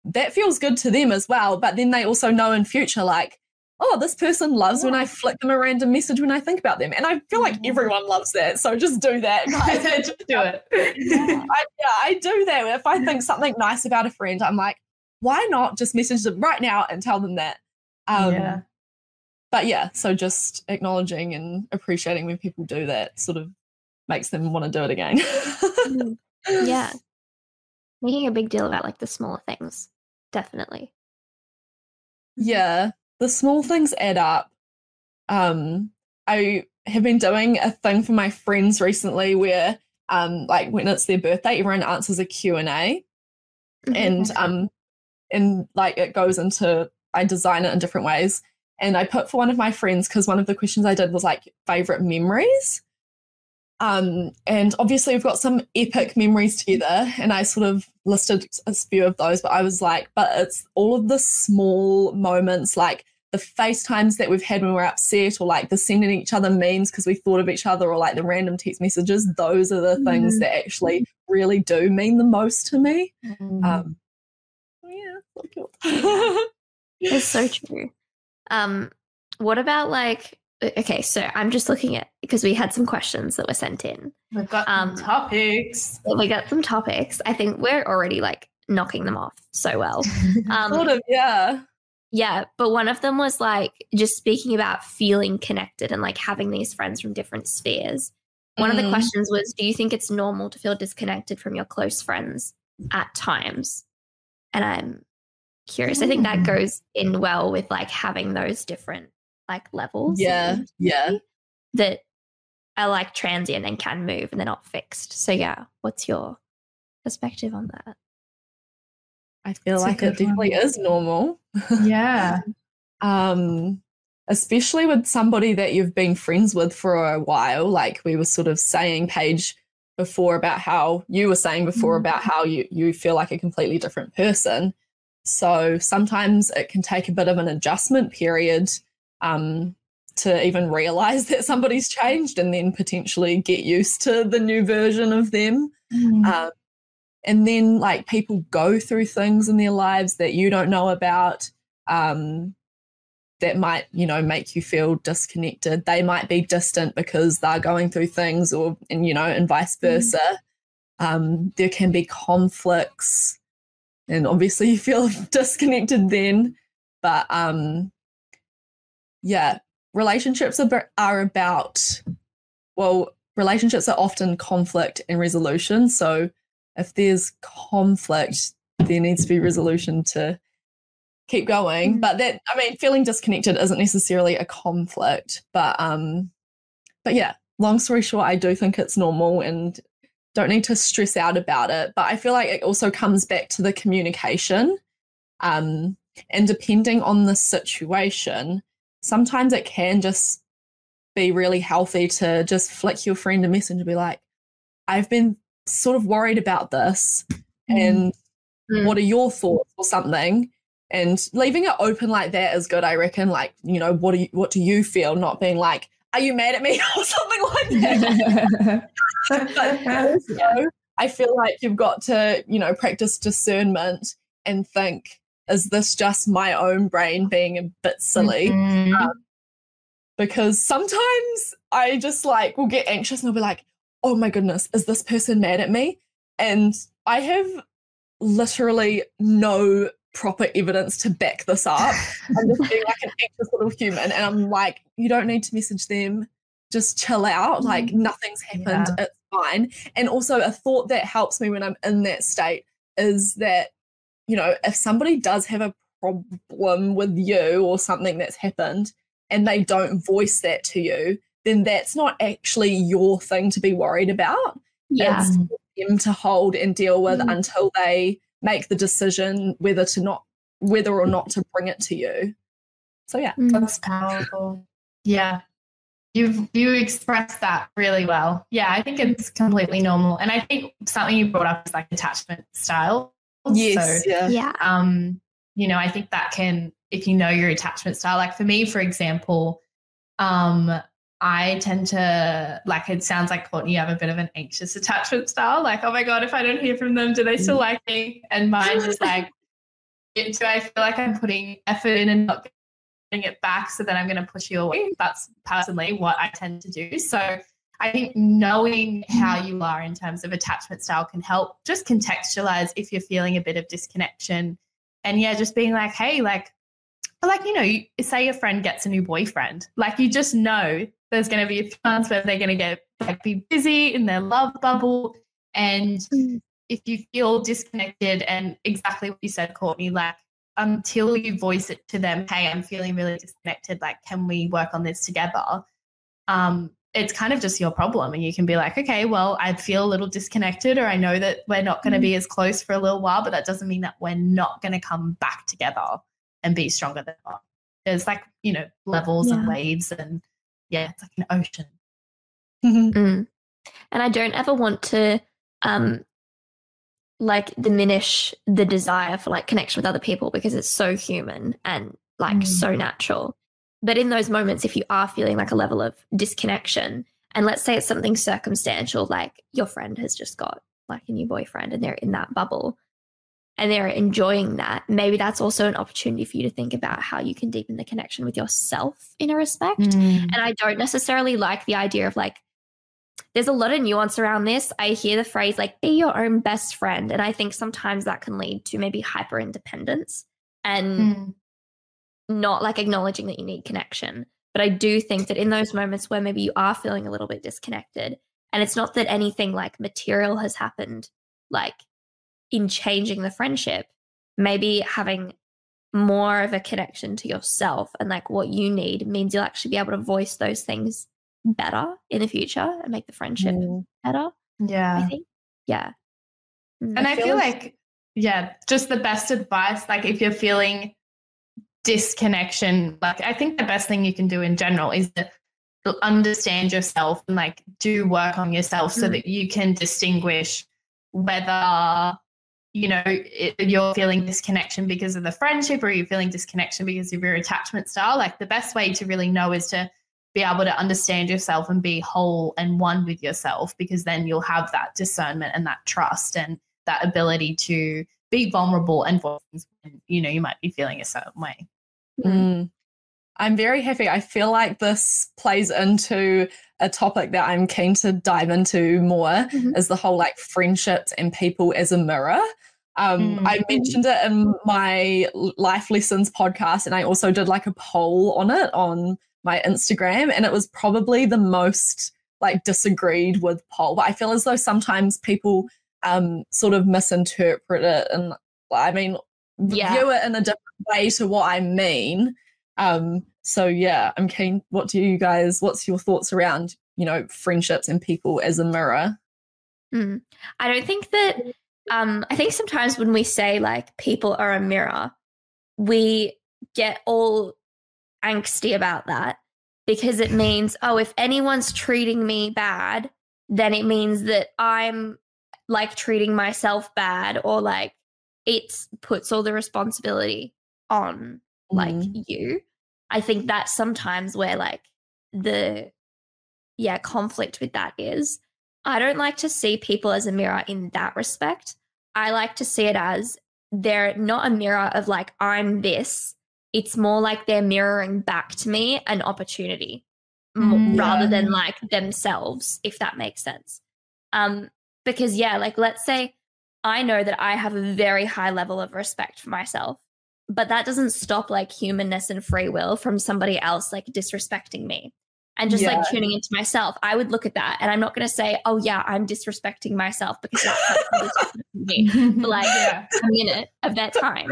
That feels good to them as well, but then they also know in future like, oh, this person loves when I flick them a random message when I think about them. And I feel like everyone loves that. So just do that, guys. Just do it. I do that. If I think something nice about a friend, I'm like, why not just message them right now and tell them that? But yeah, so just acknowledging and appreciating when people do that sort of makes them want to do it again. Yeah. Making a big deal about like the smaller things. Definitely. Yeah. The small things add up. I have been doing a thing for my friends recently where like when it's their birthday, everyone answers a Q&A. And like it goes into, I design it in different ways. And I put for one of my friends, because one of the questions I did was like favorite memories. And obviously we've got some epic memories together, and I sort of listed a few of those, but I was like, but it's all of the small moments, like the FaceTimes that we've had when we're upset, or like the sending each other memes because we thought of each other, or like the random text messages. Those are the things that actually really do mean the most to me. Yeah, so cool. It's so true. What about like, okay, so I'm just looking at, because we had some questions that were sent in. We've got some topics. We got some topics. I think we're already like knocking them off so well. Sort of, yeah. Yeah, but one of them was like just speaking about feeling connected and like having these friends from different spheres. One of the questions was, do you think it's normal to feel disconnected from your close friends at times? And I'm curious. I think that goes in well with like having those different like levels. Yeah. That are like transient and can move and they're not fixed. So yeah, what's your perspective on that? I feel like it definitely is normal. Yeah. Especially with somebody that you've been friends with for a while. Like we were sort of saying, Paige, before about how you were saying before about how you feel like a completely different person. So sometimes it can take a bit of an adjustment period to even realize that somebody's changed, and then potentially get used to the new version of them. And then like people go through things in their lives that you don't know about that might, you know, make you feel disconnected. They might be distant because they're going through things, and vice versa. There can be conflicts, and obviously you feel disconnected then. But yeah, relationships relationships are often conflict and resolution. So if there's conflict, there needs to be resolution to keep going. But feeling disconnected isn't necessarily a conflict. But yeah, long story short, I do think it's normal and don't need to stress out about it. But I feel like it also comes back to the communication. And depending on the situation, sometimes it can just be really healthy to just flick your friend a message and be like, I've been sort of worried about this, and what are your thoughts, or something. And leaving it open like that is good, I reckon. Like, what do you feel? Not being like, are you mad at me or something like that. But also, I feel like you've got to, practice discernment and think, is this just my own brain being a bit silly? Because sometimes I just will get anxious and I'll be like, oh my goodness, is this person mad at me? And I have literally no proper evidence to back this up. I'm just being like an anxious little human, and I'm like, you don't need to message them. Just chill out. Like, nothing's happened. Yeah. It's fine. And also a thought that helps me when I'm in that state is that, if somebody does have a problem with you or something that's happened and they don't voice that to you, then that's not actually your thing to be worried about. Yeah. It's for them to hold and deal with until they make the decision whether or not to bring it to you. So yeah. That's powerful. Yeah. You expressed that really well. Yeah, I think it's completely normal. And I think something you brought up is like attachment style. Yes. So, Yeah. I think that can, if you know your attachment style, like for me, for example, I tend to, like, it sounds like Courtney, you have a bit of an anxious attachment style. Like, oh my God, if I don't hear from them, do they still like me? And mine is like, do I feel like I'm putting effort in and not getting it back, so then I'm going to push you away? That's personally what I tend to do. So I think knowing how you are in terms of attachment style can help just contextualize if you're feeling a bit of disconnection. And yeah, just being like, hey, you say your friend gets a new boyfriend, like you just know there's going to be a few months where they're going to be busy in their love bubble. And if you feel disconnected, and exactly what you said, Courtney, like until you voice it to them, hey, I'm feeling really disconnected, like, can we work on this together? It's kind of just your problem. And you can be like, okay, well, I feel a little disconnected, or I know that we're not going to be as close for a little while, but that doesn't mean that we're not going to come back together and be stronger than ever. There's like, levels and waves, and yeah, it's like an ocean. And I don't ever want to diminish the desire for like connection with other people, because it's so human and like so natural. But in those moments, if you are feeling like a level of disconnection, and let's say it's something circumstantial, like your friend has just got like a new boyfriend and they're in that bubble and they're enjoying that, maybe that's also an opportunity for you to think about how you can deepen the connection with yourself in a respect. And I don't necessarily like the idea of like, there's a lot of nuance around this. I hear the phrase like, be your own best friend. And I think sometimes that can lead to maybe hyper independence and not like acknowledging that you need connection. But I do think that in those moments where maybe you are feeling a little bit disconnected, and it's not that anything like material has happened, like in changing the friendship, maybe having more of a connection to yourself and like what you need means you'll actually be able to voice those things better in the future and make the friendship better. Yeah. I think. Yeah. And I feel like, just the best advice, like if you're feeling disconnection, like I think the best thing you can do in general is to understand yourself and like do work on yourself so that you can distinguish whether you're feeling disconnection because of the friendship, or you're feeling disconnection because of your attachment style. Like the best way to really know is to be able to understand yourself and be whole and one with yourself, because then you'll have that discernment and that trust and that ability to be vulnerable and voice things when you might be feeling a certain way. I'm very happy. I feel like this plays into a topic that I'm keen to dive into more, is the whole like friendships and people as a mirror. I mentioned it in my Life Lessons podcast, and I also did like a poll on it on my Instagram, and it was probably the most like disagreed with poll. But I feel as though sometimes people sort of misinterpret it, and view it in a different way to what I mean. So yeah, I'm keen. What's your thoughts around, friendships and people as a mirror? I don't think that, I think sometimes when we say like people are a mirror, we get all angsty about that, because it means, oh, if anyone's treating me bad, then it means that I'm like treating myself bad, or like it puts all the responsibility on like you. I think that's sometimes where like the conflict with that is. I don't like to see people as a mirror in that respect. I like to see it as they're not a mirror of like, I'm this. It's more like they're mirroring back to me an opportunity rather than like themselves, if that makes sense. Because like let's say I know that I have a very high level of respect for myself, but that doesn't stop like humanness and free will from somebody else like disrespecting me. And just like tuning into myself, I would look at that, and I'm not going to say, oh yeah, I'm disrespecting myself because that person disrespecting me for like a minute of their time.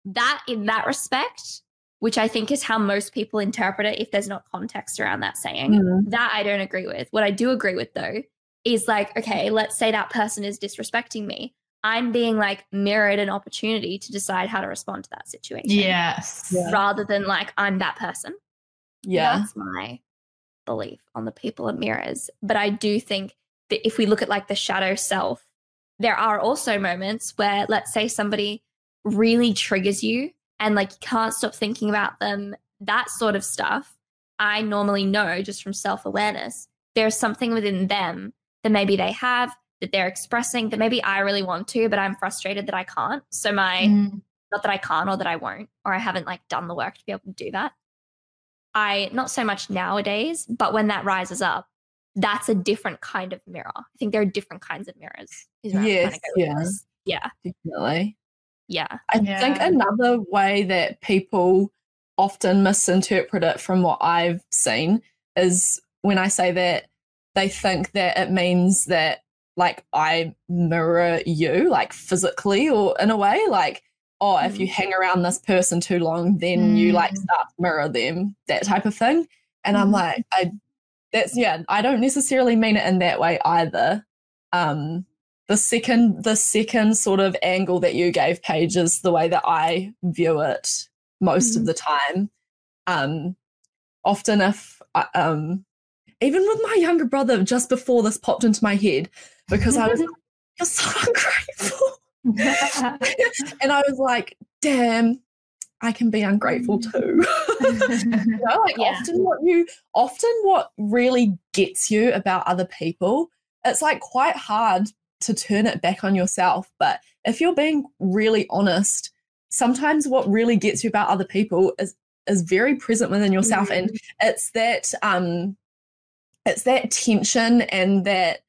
That in that respect, which I think is how most people interpret it if there's not context around that saying, that I don't agree with. What I do agree with though is like, okay, let's say that person is disrespecting me. I'm being like mirrored an opportunity to decide how to respond to that situation. Yes. Rather than like, I'm that person. Yeah. That's my belief on the people and mirrors. But I do think that if we look at like the shadow self, there are also moments where, let's say somebody really triggers you and like you can't stop thinking about them, that sort of stuff. I normally know just from self-awareness, there's something within them that maybe they have, that they're expressing, that maybe I really want to, but I'm frustrated that I can't. So not that I can't or that I won't, or I haven't like done the work to be able to do that. Not so much nowadays, but when that rises up, that's a different kind of mirror. I think there are different kinds of mirrors. Yes, yeah, definitely. Yeah. I think another way that people often misinterpret it from what I've seen is when I say that they think that it means that like I mirror you like physically or in a way like, oh, if you hang around this person too long, then you like start to mirror them, that type of thing. And I'm like, I don't necessarily mean it in that way either. The second sort of angle that you gave, Paige, is the way that I view it most of the time. Often if even with my younger brother, just before this popped into my head, because I was like, you're so ungrateful. And I was like, damn, I can be ungrateful too. Often what really gets you about other people, it's like quite hard to turn it back on yourself. But if you're being really honest, sometimes what really gets you about other people is very present within yourself. And it's that tension and that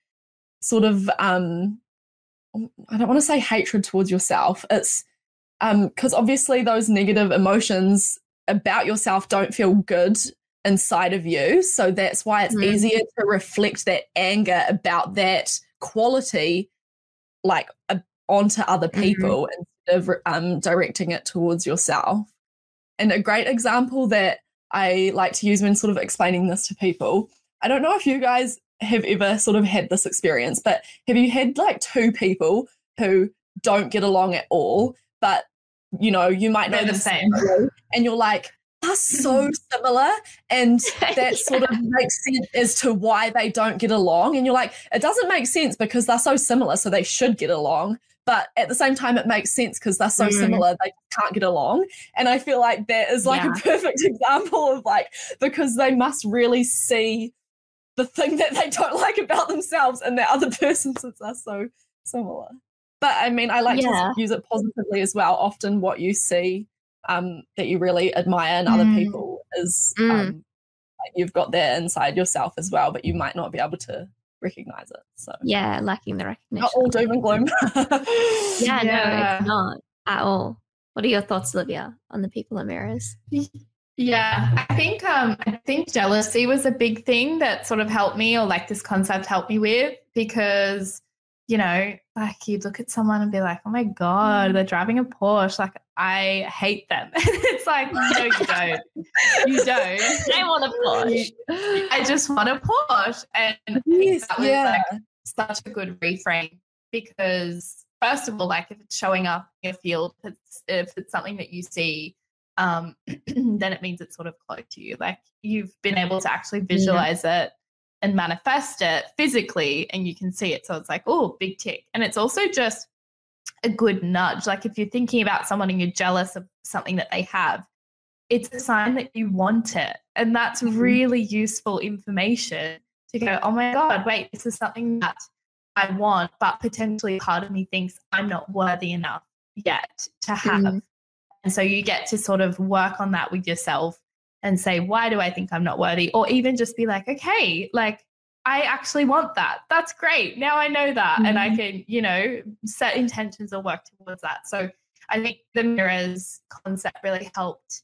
sort of I don't want to say hatred towards yourself. It's because obviously those negative emotions about yourself don't feel good inside of you. So that's why it's easier to reflect that anger about that quality like onto other people instead of directing it towards yourself. And a great example that I like to use when sort of explaining this to people, I don't know if you guys have ever sort of had this experience, but have you had like two people who don't get along at all, but you know, you might know the same, and you're like, are so similar, and that sort of makes sense as to why they don't get along, and you're like, it doesn't make sense because they're so similar, so they should get along, but at the same time it makes sense because they're so similar they can't get along. And I feel like that is like a perfect example of like, because they must really see the thing that they don't like about themselves and that other person, since they're so similar. But I mean, I like to use it positively as well. Often what you see that you really admire in other people is like you've got that inside yourself as well, but you might not be able to recognize it. So lacking the recognition. Not all doom and gloom. No, it's not at all. What are your thoughts, Olivia, on the people in mirrors? Yeah, I think jealousy was a big thing that sort of helped me, or like this concept helped me with, because you know, like you look at someone and be like, oh my God, they're driving a Porsche. Like, I hate them. It's like, no, you don't. You don't. I want a Porsche. I just want a Porsche. And that was like such a good reframe, because first of all, like if it's showing up in your field, if it's something that you see, then it means it's sort of close to you. Like you've been able to actually visualize it and manifest it physically, and you can see it. So it's like, oh, big tick. And it's also just a good nudge. Like if you're thinking about someone and you're jealous of something that they have, it's a sign that you want it. And that's really useful information to go, oh my God, wait, this is something that I want, but potentially part of me thinks I'm not worthy enough yet to have. And so you get to sort of work on that with yourself and say, why do I think I'm not worthy? Or even just be like, okay, like I actually want that. That's great. Now I know that. And I can, you know, set intentions or work towards that. So I think the mirrors concept really helped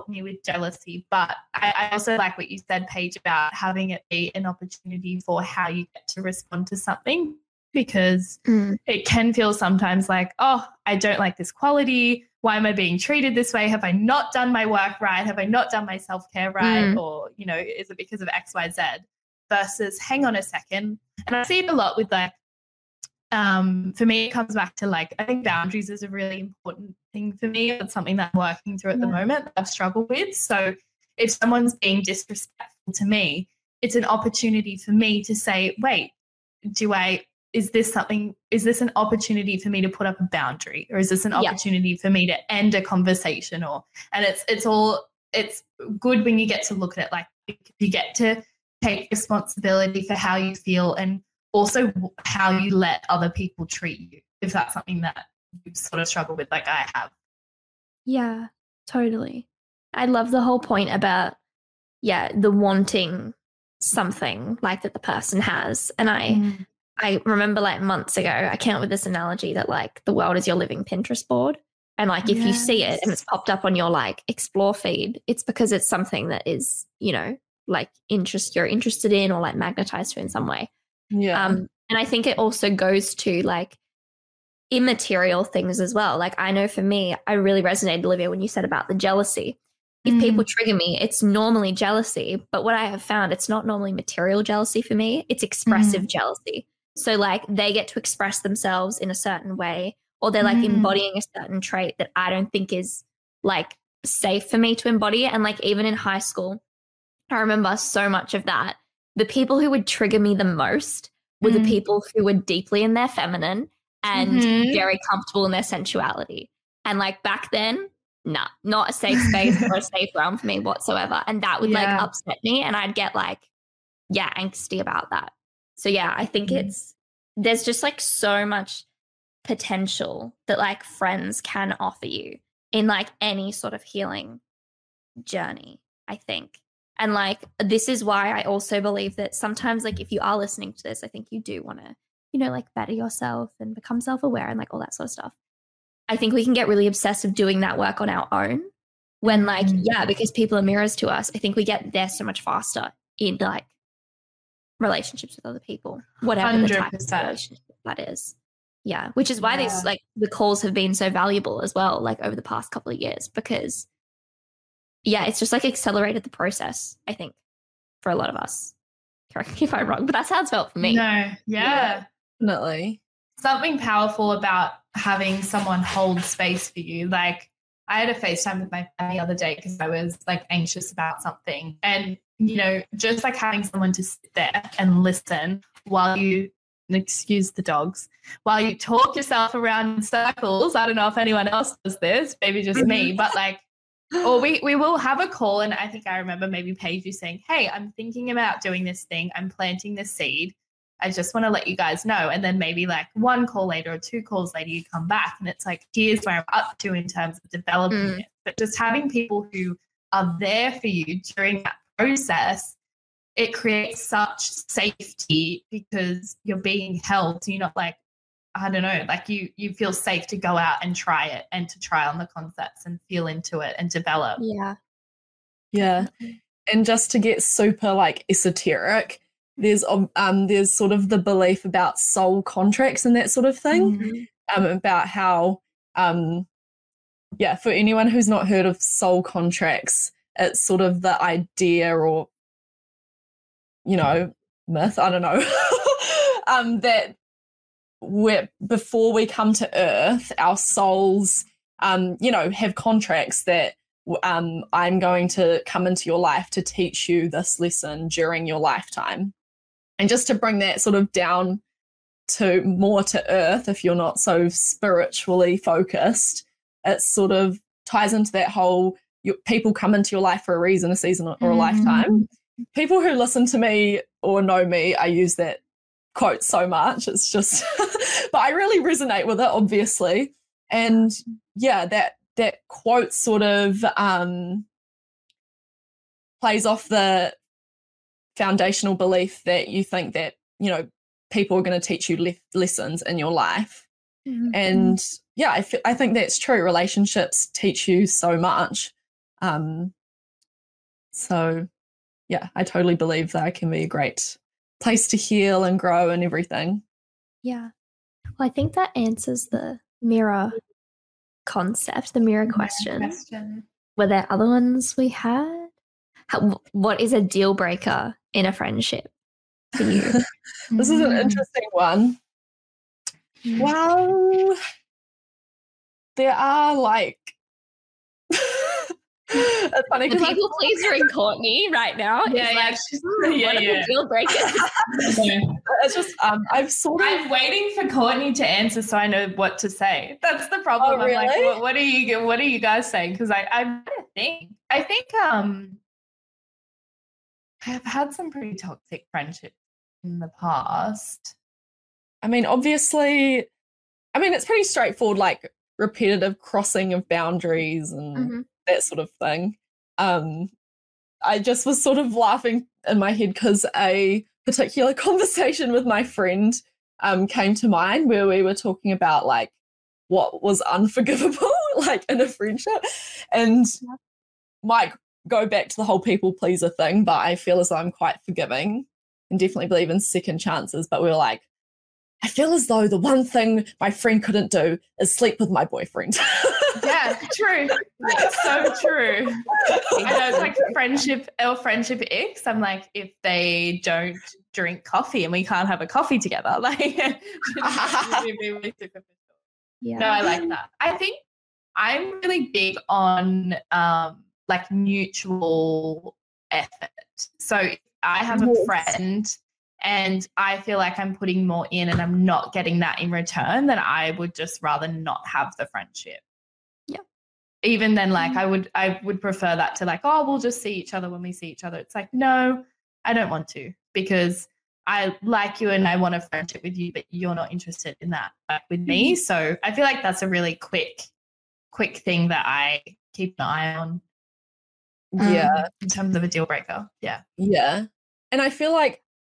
me with jealousy. But I also like what you said, Paige, about having it be an opportunity for how you get to respond to something, because it can feel sometimes like, oh, I don't like this quality. Why am I being treated this way? Have I not done my work right? Have I not done my self-care right? Or, you know, is it because of X, Y, Z? Versus, hang on a second. And I see it a lot with like, for me, it comes back to like, I think boundaries is a really important thing for me. It's something that I'm working through at the moment that I've struggled with. So if someone's being disrespectful to me, it's an opportunity for me to say, wait, is this an opportunity for me to put up a boundary, or is this an opportunity for me to end a conversation? And it's good when you get to look at it like you get to take responsibility for how you feel and also how you let other people treat you, if that's something that you sort of struggle with like I have. Yeah, totally. I love the whole point about, the wanting something like that the person has. And I remember like months ago, I came up with this analogy that like the world is your living Pinterest board. And like if you see it and it's popped up on your like explore feed, it's because it's something that is, like you're interested in or like magnetized to in some way. Yeah. And I think it also goes to like immaterial things as well. Like I know for me, I really resonated, Olivia, when you said about the jealousy. If people trigger me, it's normally jealousy. But what I have found, it's not normally material jealousy for me. It's expressive jealousy. So like they get to express themselves in a certain way, or they're like embodying a certain trait that I don't think is like safe for me to embody. And like even in high school, I remember so much of that. The people who would trigger me the most were the people who were deeply in their feminine and very comfortable in their sensuality. And like back then, nah, not a safe space or a safe realm for me whatsoever. And that would like upset me, and I'd get like, angsty about that. So I think there's just like so much potential that like friends can offer you in like any sort of healing journey, I think. And like, this is why I also believe that sometimes like if you are listening to this, I think you do want to, like better yourself and become self-aware and like all that sort of stuff. I think we can get really obsessive doing that work on our own when like, because people are mirrors to us. I think we get there so much faster in like relationships with other people, whatever 100%. The type of relationship that is. Yeah. Which is why these like the calls have been so valuable as well, like over the past couple of years, because it's just like accelerated the process, I think, for a lot of us. Correct me if I'm wrong, but that's how it's felt for me. No, definitely. Something powerful about having someone hold space for you. Like I had a FaceTime with my family the other day because I was like anxious about something. And, just like having someone to sit there and listen while you, excuse the dogs, while you talk yourself around in circles. I don't know if anyone else does this, maybe just me, but like, or we will have a call. And I think I remember maybe Paige, you saying, hey, I'm thinking about doing this thing. I'm planting this seed. I just want to let you guys know. And then maybe like one call later or two calls later, you come back and it's like, here's where I'm up to in terms of developing it. But just having people who are there for you during that process, it creates such safety because you're being held. So you're not like, I don't know, like you feel safe to go out and try it and to try on the concepts and feel into it and develop. Yeah. And just to get super like esoteric, there's sort of the belief about soul contracts and that sort of thing, about how, for anyone who's not heard of soul contracts, it's sort of the idea or, myth, I don't know, that before we come to Earth, our souls, have contracts that I'm going to come into your life to teach you this lesson during your lifetime. And just to bring that sort of down to more to earth, if you're not so spiritually focused, it sort of ties into that whole people come into your life for a reason, a season, or a lifetime. People who listen to me or know me, I use that quote so much. It's just, but I really resonate with it, obviously. And that quote sort of plays off the foundational belief that you think that, people are going to teach you lessons in your life. And I think that's true. Relationships teach you so much. I totally believe that it can be a great place to heal and grow and everything. Yeah. Well, I think that answers the mirror concept, the mirror question. Were there other ones we had? What is a deal breaker in a friendship for you? This is an interesting one. Well, there are like It's funny The because people pleasing Courtney right now. Yeah, is yeah, like, she's- what are the deal breakers? it's just I'm waiting for Courtney to answer so I know what to say. That's the problem. Oh, I'm like, really? what are you guys saying? Because I think I've had some pretty toxic friendships in the past. I mean, obviously, it's pretty straightforward, like repetitive crossing of boundaries and that sort of thing. I just was sort of laughing in my head because a particular conversation with my friend came to mind where we were talking about like what was unforgivable, like in a friendship, and might go back to the whole people pleaser thing, but I feel as though I'm quite forgiving and definitely believe in second chances. But we were like, I feel as though the one thing my friend couldn't do is sleep with my boyfriend. Yeah, true. It's so true. I know it's like friendship X. I'm like, if they don't drink coffee and we can't have a coffee together, like, it'd be really superficial. Yeah. No, I like that. I think I'm really big on like mutual effort. So if I have a friend and I feel like I'm putting more in and I'm not getting that in return, then I would just rather not have the friendship. Yeah. Even then, like I would prefer that to like, oh, we'll just see each other when we see each other. It's like, no, I don't want to, because I like you and I want a friendship with you, but you're not interested in that with me. So I feel like that's a really quick thing that I keep an eye on. Yeah. In terms of a deal breaker. Yeah. Yeah. And I feel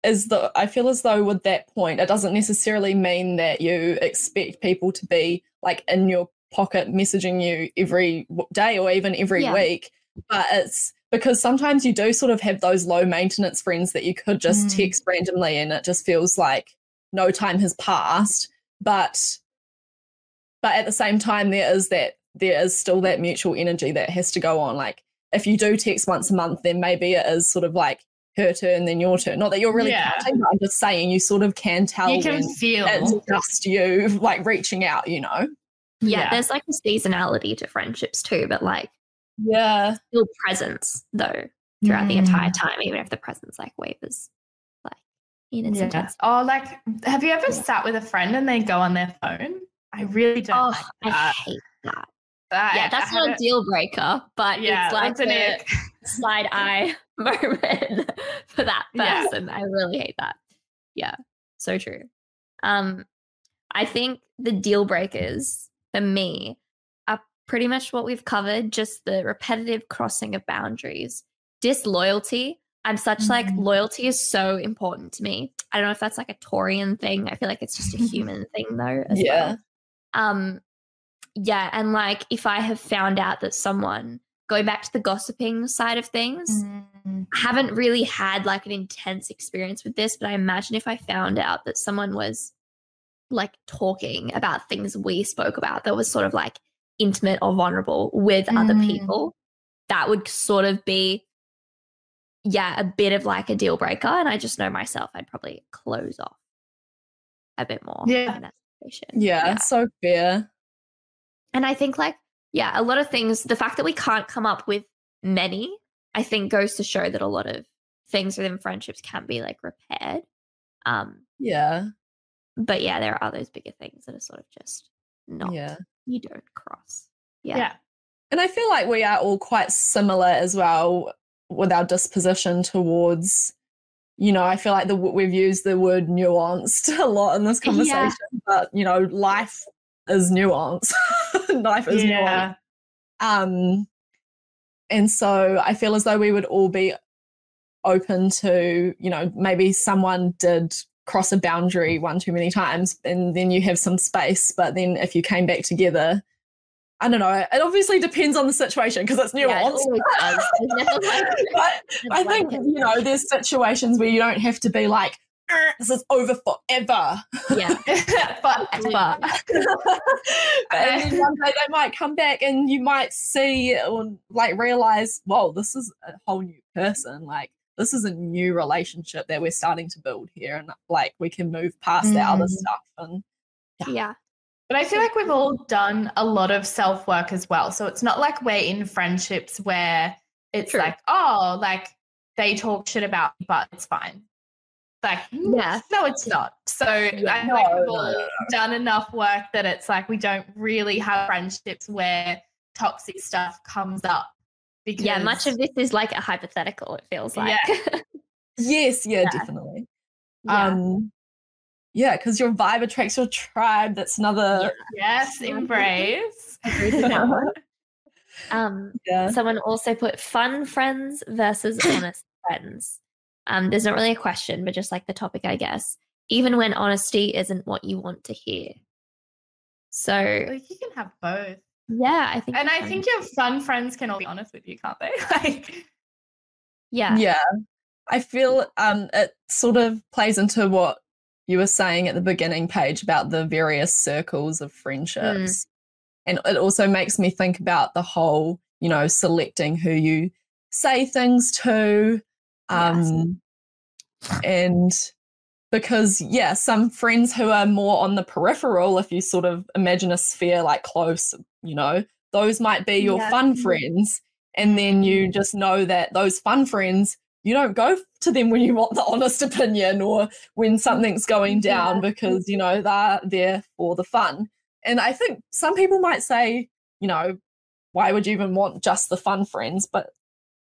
as though with that point, it doesn't necessarily mean that you expect people to be like in your pocket messaging you every day or even every week. But it's because sometimes you do sort of have those low maintenance friends that you could just text randomly and it just feels like no time has passed. But at the same time, there is still that mutual energy that has to go on. Like if you do text once a month, then maybe it is sort of like her turn, then your turn. Not that you're really counting, but I'm just saying you sort of can tell you can when feel it's just you like reaching out, you know? Yeah, there's like a seasonality to friendships too, but like still presence though throughout the entire time, even if the presence like wavers like in its intensity. Oh, like have you ever sat with a friend and they go on their phone? I really don't like that. I hate that. That's not a deal breaker, but it's like a side eye moment for that person. I really hate that. Yeah, so true. I think the deal breakers for me are pretty much what we've covered, just the repetitive crossing of boundaries. Disloyalty. I'm such like loyalty is so important to me. I don't know if that's like a Taurian thing. I feel like it's just a human thing though as well. Yeah, and like if I have found out that someone, going back to the gossiping side of things, I haven't really had like an intense experience with this, but I imagine if I found out that someone was like talking about things we spoke about that was sort of like intimate or vulnerable with other people, that would sort of be a bit of like a deal breaker. And I just know myself, I'd probably close off a bit more in that situation. Yeah, so fair. And I think like, a lot of things, the fact that we can't come up with many, I think goes to show that a lot of things within friendships can be like repaired. But there are those bigger things that are sort of just not, you don't cross. Yeah. And I feel like we are all quite similar as well with our disposition towards, you know, I feel like we've used the word nuanced a lot in this conversation, but, you know, life is nuance. Life is nuance. And so I feel as though we would all be open to, you know, maybe someone did cross a boundary one too many times and then you have some space, but then if you came back together, I don't know, it obviously depends on the situation because it's nuanced. But I think, you know, there's situations where you don't have to be like, this is over forever. Yeah. Forever. And then one day they might come back and you might see or like realize, whoa, this is a whole new person. Like this is a new relationship that we're starting to build here. And like we can move past that other stuff. And But I feel like we've all done a lot of self-work as well. So it's not like we're in friendships where it's like, oh, like they talk shit about me, but it's fine. Like, no, it's not. So I feel like we've all done enough work that it's like we don't really have friendships where toxic stuff comes up. Because, much of this is like a hypothetical, it feels like. Yes, definitely. Because your vibe attracts your tribe. That's another. Yes, embrace. Someone also put fun friends versus honest friends. There's not really a question, but just like the topic, I guess. Even when honesty isn't what you want to hear. So like you can have both. Yeah, I think. And I think your fun friends can all be honest with you, can't they? Like, yeah. I feel it sort of plays into what you were saying at the beginning, Paige, about the various circles of friendships. And it also makes me think about the whole, selecting who you say things to. And because, some friends who are more on the peripheral, if you sort of imagine a sphere like close, those might be your fun friends. And then you just know that those fun friends, you don't go to them when you want the honest opinion or when something's going down because, they're there for the fun. And I think some people might say, why would you even want just the fun friends? But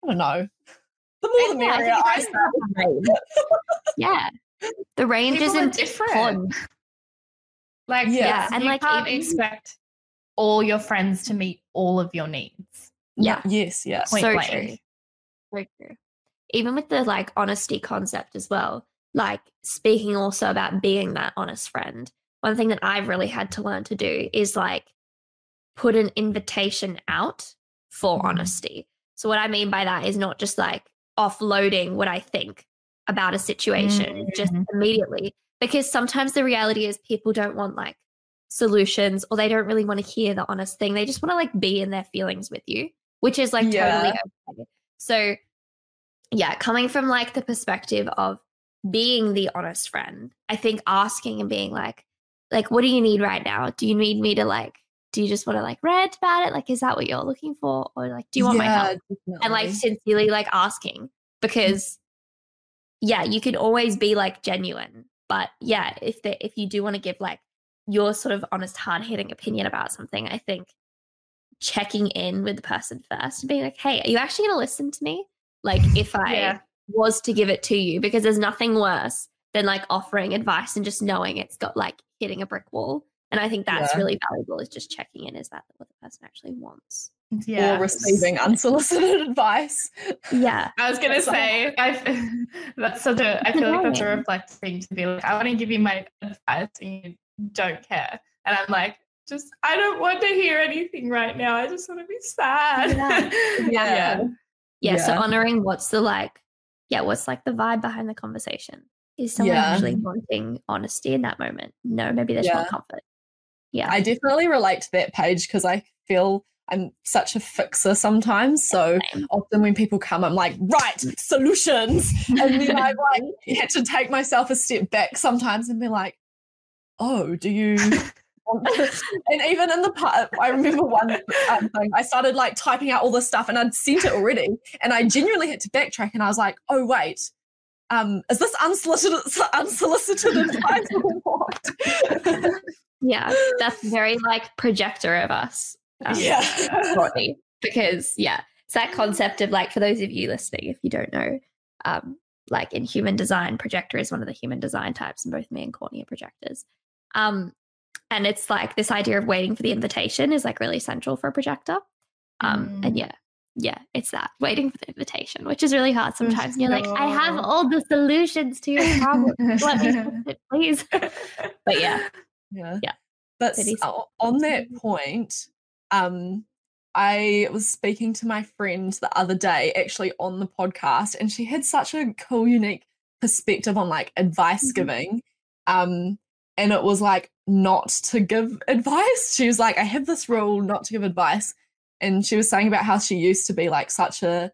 I don't know. The more the merrier, I say. The range isn't different. Like, and you can't expect all your friends to meet all of your needs. Yes. So true. Even with the like honesty concept as well, like speaking also about being that honest friend. One thing that I've really had to learn to do is like put an invitation out for honesty. So what I mean by that is not just like offloading what I think about a situation just immediately, because sometimes the reality is people don't want like solutions or they don't really want to hear the honest thing. They just want to like be in their feelings with you, which is like totally okay. So coming from like the perspective of being the honest friend, I think asking and being like, what do you need right now? Do you need me to like, do you just want to like rant about it? Like, is that what you're looking for? Or like, do you want my help? Definitely. And like sincerely like asking, because you can always be like genuine, but if you do want to give like your sort of honest, hard-hitting opinion about something, I think checking in with the person first and being like, hey, are you actually going to listen to me? Like if I was to give it to you, because there's nothing worse than like offering advice and just knowing it's got like hitting a brick wall. And I think that's really valuable, is just checking in. Is that what the person actually wants? Or receiving unsolicited advice. I was going to say, I feel like that's a reflective thing to be like, I want to give you my advice and you don't care. And I'm like, I don't want to hear anything right now. I just want to be sad. So honoring what's the like, what's like the vibe behind the conversation. Is someone actually wanting honesty in that moment? No, maybe there's more comfort. I definitely relate to that, Paige, because I feel I'm such a fixer sometimes. So often when people come, I'm like, right, solutions. And then I like had to take myself a step back sometimes and be like, oh, do you and even in the part, I remember one thing, I started like typing out all this stuff and I'd sent it already, and I genuinely had to backtrack, and I was like, oh wait, is this unsolicited advice or what? That's very like projector of us, Courtney, because it's that concept of like, for those of you listening, if you don't know, like in human design, projector is one of the human design types, and both me and Courtney are projectors. And it's like this idea of waiting for the invitation is like really central for a projector. And it's that waiting for the invitation, which is really hard sometimes. And you're like, I have all the solutions to your problem. Let me fix it, please. But But on that point, I was speaking to my friend the other day, actually on the podcast, and she had such a cool, unique perspective on like advice giving. And it was like not to give advice. She was like, I have this rule not to give advice. And she was saying about how she used to be like such an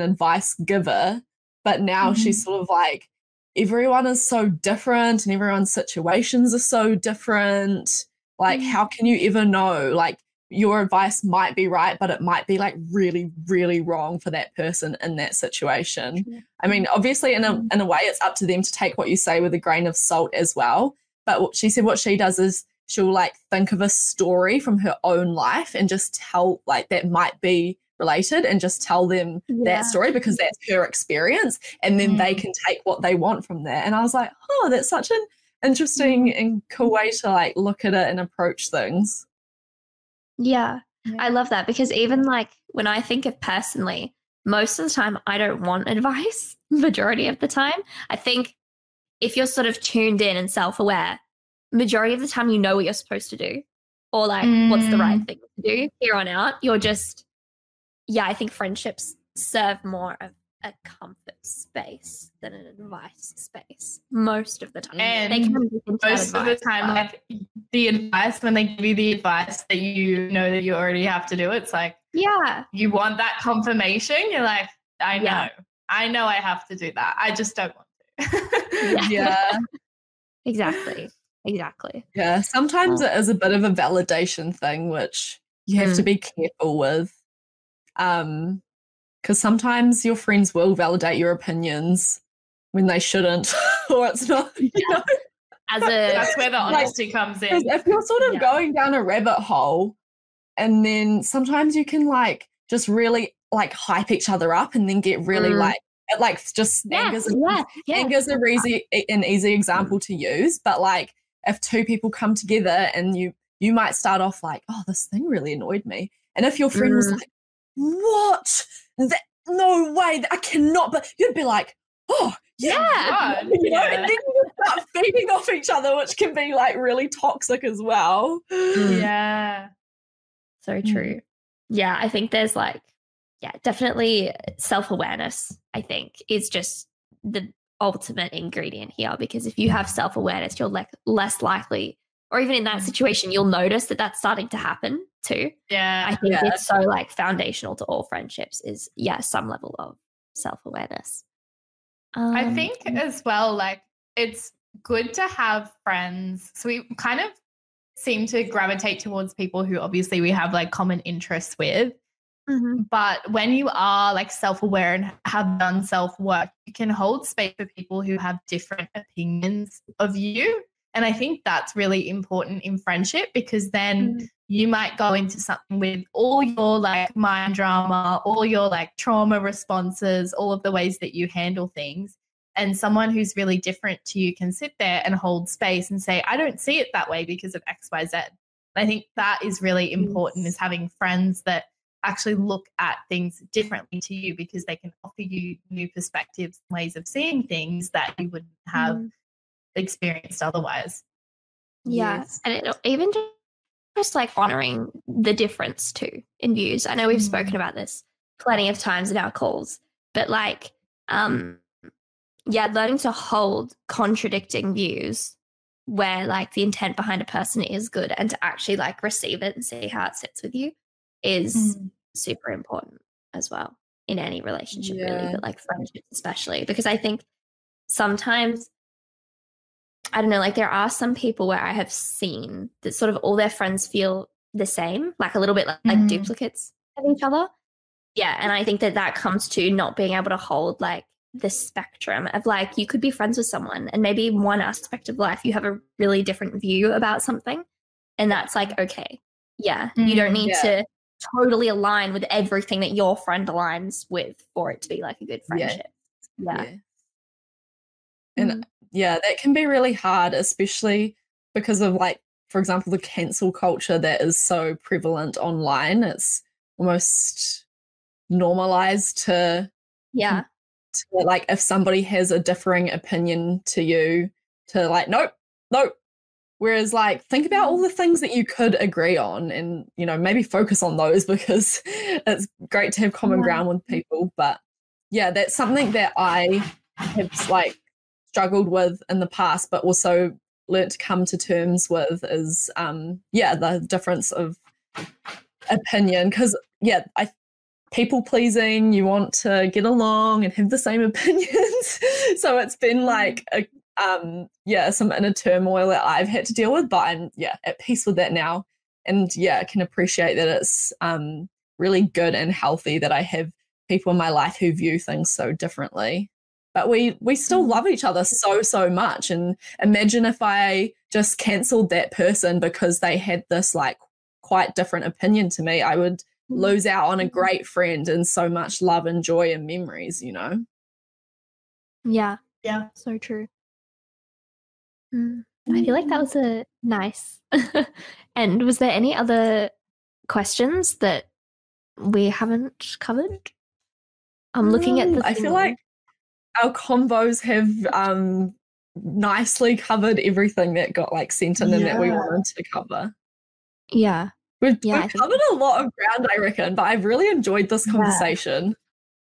advice giver, but now she's sort of like, everyone is so different and everyone's situations are so different. Like, how can you ever know? Like, your advice might be right, but it might be like really, really wrong for that person in that situation. I mean, obviously in a way it's up to them to take what you say with a grain of salt as well. But she said what she does is she'll like think of a story from her own life and just tell, like, that might be related, and just tell them that story because that's her experience, and then they can take what they want from there. And I was like, oh, that's such an interesting and cool way to like look at it and approach things. Yeah, I love that, because even like when I think of personally, most of the time I don't want advice. Majority of the time, I think if you're sort of tuned in and self-aware, majority of the time you know what you're supposed to do, or like what's the right thing to do. Here on out, you're just, I think friendships serve more of a comfort space than an advice space most of the time. And they can be most of the time, like the advice, when they give you the advice that you know that you already have to do, it's like, you want that confirmation. You're like, I know I have to do that. I just don't want to. Exactly. Yeah, sometimes it is a bit of a validation thing, which you have to be careful with. Because sometimes your friends will validate your opinions when they shouldn't, or it's not, you know. That's where the honesty comes in. If you're sort of going down a rabbit hole, and then sometimes you can like just really like hype each other up and then get really anger's an easy example to use. But like if two people come together and you might start off like, oh, this thing really annoyed me. And if your friend was like, what? No way, I cannot, but you'd be like, oh, you know, and then you start feeding off each other, which can be like really toxic as well. So true. I think there's like, definitely self-awareness, I think, is just the ultimate ingredient here, because if you have self-awareness, you're like less likely, or even in that situation, you'll notice that that's starting to happen too. I think it's so like foundational to all friendships is some level of self-awareness. I think as well, like it's good to have friends. So we kind of seem to gravitate towards people who obviously we have like common interests with. But when you are like self-aware and have done self-work, you can hold space for people who have different opinions of you. And I think that's really important in friendship, because then you might go into something with all your like mind drama, all your like trauma responses, all of the ways that you handle things. And someone who's really different to you can sit there and hold space and say, I don't see it that way because of X, Y, Z. I think that is really important, is having friends that actually look at things differently to you, because they can offer you new perspectives and ways of seeing things that you wouldn't have experienced otherwise. And it, even just like honoring the difference too in views. I know we've spoken about this plenty of times in our calls, but like learning to hold contradicting views where like the intent behind a person is good, and to actually like receive it and see how it sits with you is super important as well in any relationship really, but like friendships especially, because I think sometimes, I don't know, like there are some people where I have seen that sort of all their friends feel the same, like a little bit like duplicates of each other. And I think that comes to not being able to hold like the spectrum of like, you could be friends with someone and maybe one aspect of life you have a really different view about something, and that's like okay. You don't need to totally align with everything that your friend aligns with for it to be like a good friendship. And that can be really hard, especially because of like, for example, the cancel culture that is so prevalent online. It's almost normalized to like, if somebody has a differing opinion to you, to like, nope. Whereas like, think about all the things that you could agree on, and, you know, maybe focus on those, because it's great to have common ground with people. But that's something that I have like struggled with in the past, but also learnt to come to terms with, is the difference of opinion. Because people pleasing, you want to get along and have the same opinions. So it's been like some inner turmoil that I've had to deal with, but I'm at peace with that now. And I can appreciate that it's really good and healthy that I have people in my life who view things so differently. But we still love each other so much. And imagine if I just cancelled that person because they had this like quite different opinion to me. I would lose out on a great friend and so much love and joy and memories, you know? Yeah. Yeah. So true. I feel like that was a nice end. Was there any other questions that we haven't covered? I'm looking at the I feel like our combos have nicely covered everything that got like sent in and that we wanted to cover. Yeah. We've covered a lot of ground, I reckon, but I've really enjoyed this conversation.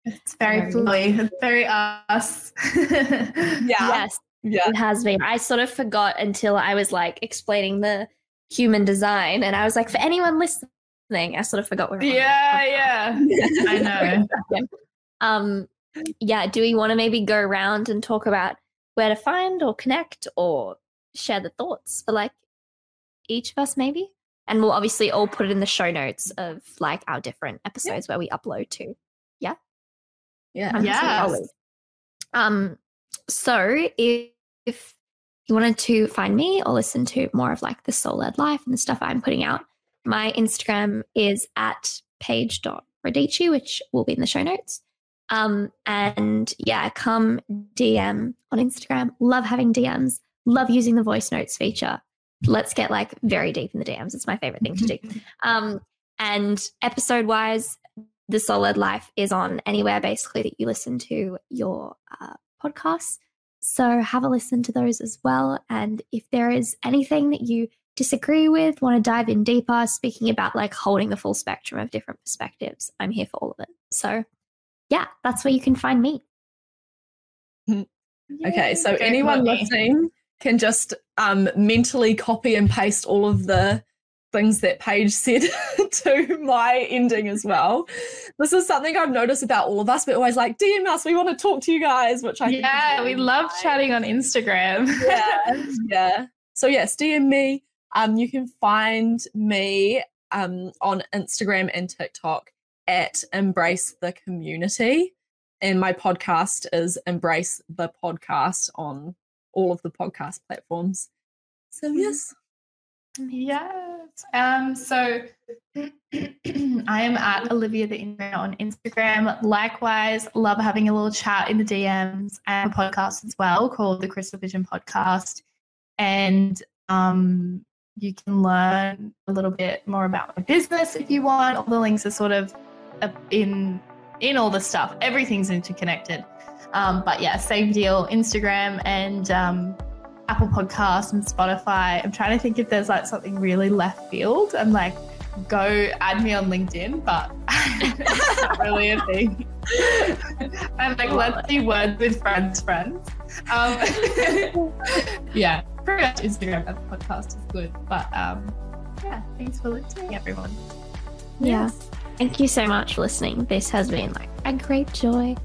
It's very flowy. It's very us. Yes. Yeah. It has been. I sort of forgot until I was like explaining the human design, and I was like, for anyone listening, I sort of forgot where. Yeah. I know. Do we want to maybe go around and talk about where to find or connect or share the thoughts for like each of us maybe? And we'll obviously all put it in the show notes of like our different episodes where we upload to. Yeah. Yeah. Yes. So if you wanted to find me or listen to more of like the soul-led life and the stuff I'm putting out, my Instagram is at paige.radice, which will be in the show notes. Come DM on Instagram. Love having DMs. Love using the voice notes feature. Let's get like very deep in the DMs. It's my favorite thing to do. And episode-wise, the Soul-Led Life is on anywhere basically that you listen to your podcasts. So have a listen to those as well. And if there is anything that you disagree with, want to dive in deeper, speaking about like holding the full spectrum of different perspectives, I'm here for all of it. So yeah, that's where you can find me. Okay, so anyone listening can just mentally copy and paste all of the things that Paige said to my ending as well. This is something I've noticed about all of us. We're always like, DM us, we want to talk to you guys, which I think is really we love nice. chatting on Instagram. Yeah. So yes, DM me. You can find me on Instagram and TikTok at Embrace the Community. And my podcast is Embrace the Podcast on all of the podcast platforms. So yes. So I am at Olivia the Integrator on Instagram. Likewise, love having a little chat in the DMs. I have a podcast as well called the Crystal Vision Podcast. And you can learn a little bit more about my business if you want. All the links are sort of in all the stuff. Everything's interconnected. But yeah, same deal. Instagram and Apple Podcasts and Spotify. I'm trying to think if there's like something really left field. I'm like, go add me on LinkedIn, but it's not really a thing. I'm like, let's do words with friends. Yeah, pretty much Instagram and the podcast is good. But thanks for listening, everyone. Yeah. Thank you so much for listening. This has been like a great joy.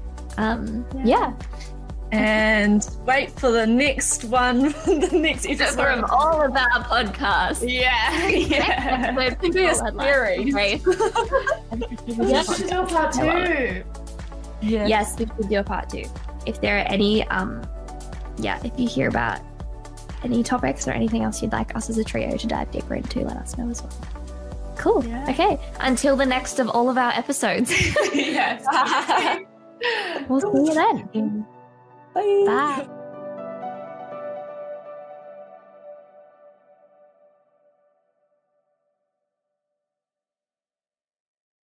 And wait for the next one, the next episode from all of our podcasts. Yeah. It's going to be a series. Yes, we should do a part 2. Yes, we should do a part 2. If there are any, if you hear about any topics or anything else you'd like us as a trio to dive deeper into, let us know as well. Cool. Yeah. Okay. Until the next of all of our episodes. Yes. We'll see you then. Bye. Bye.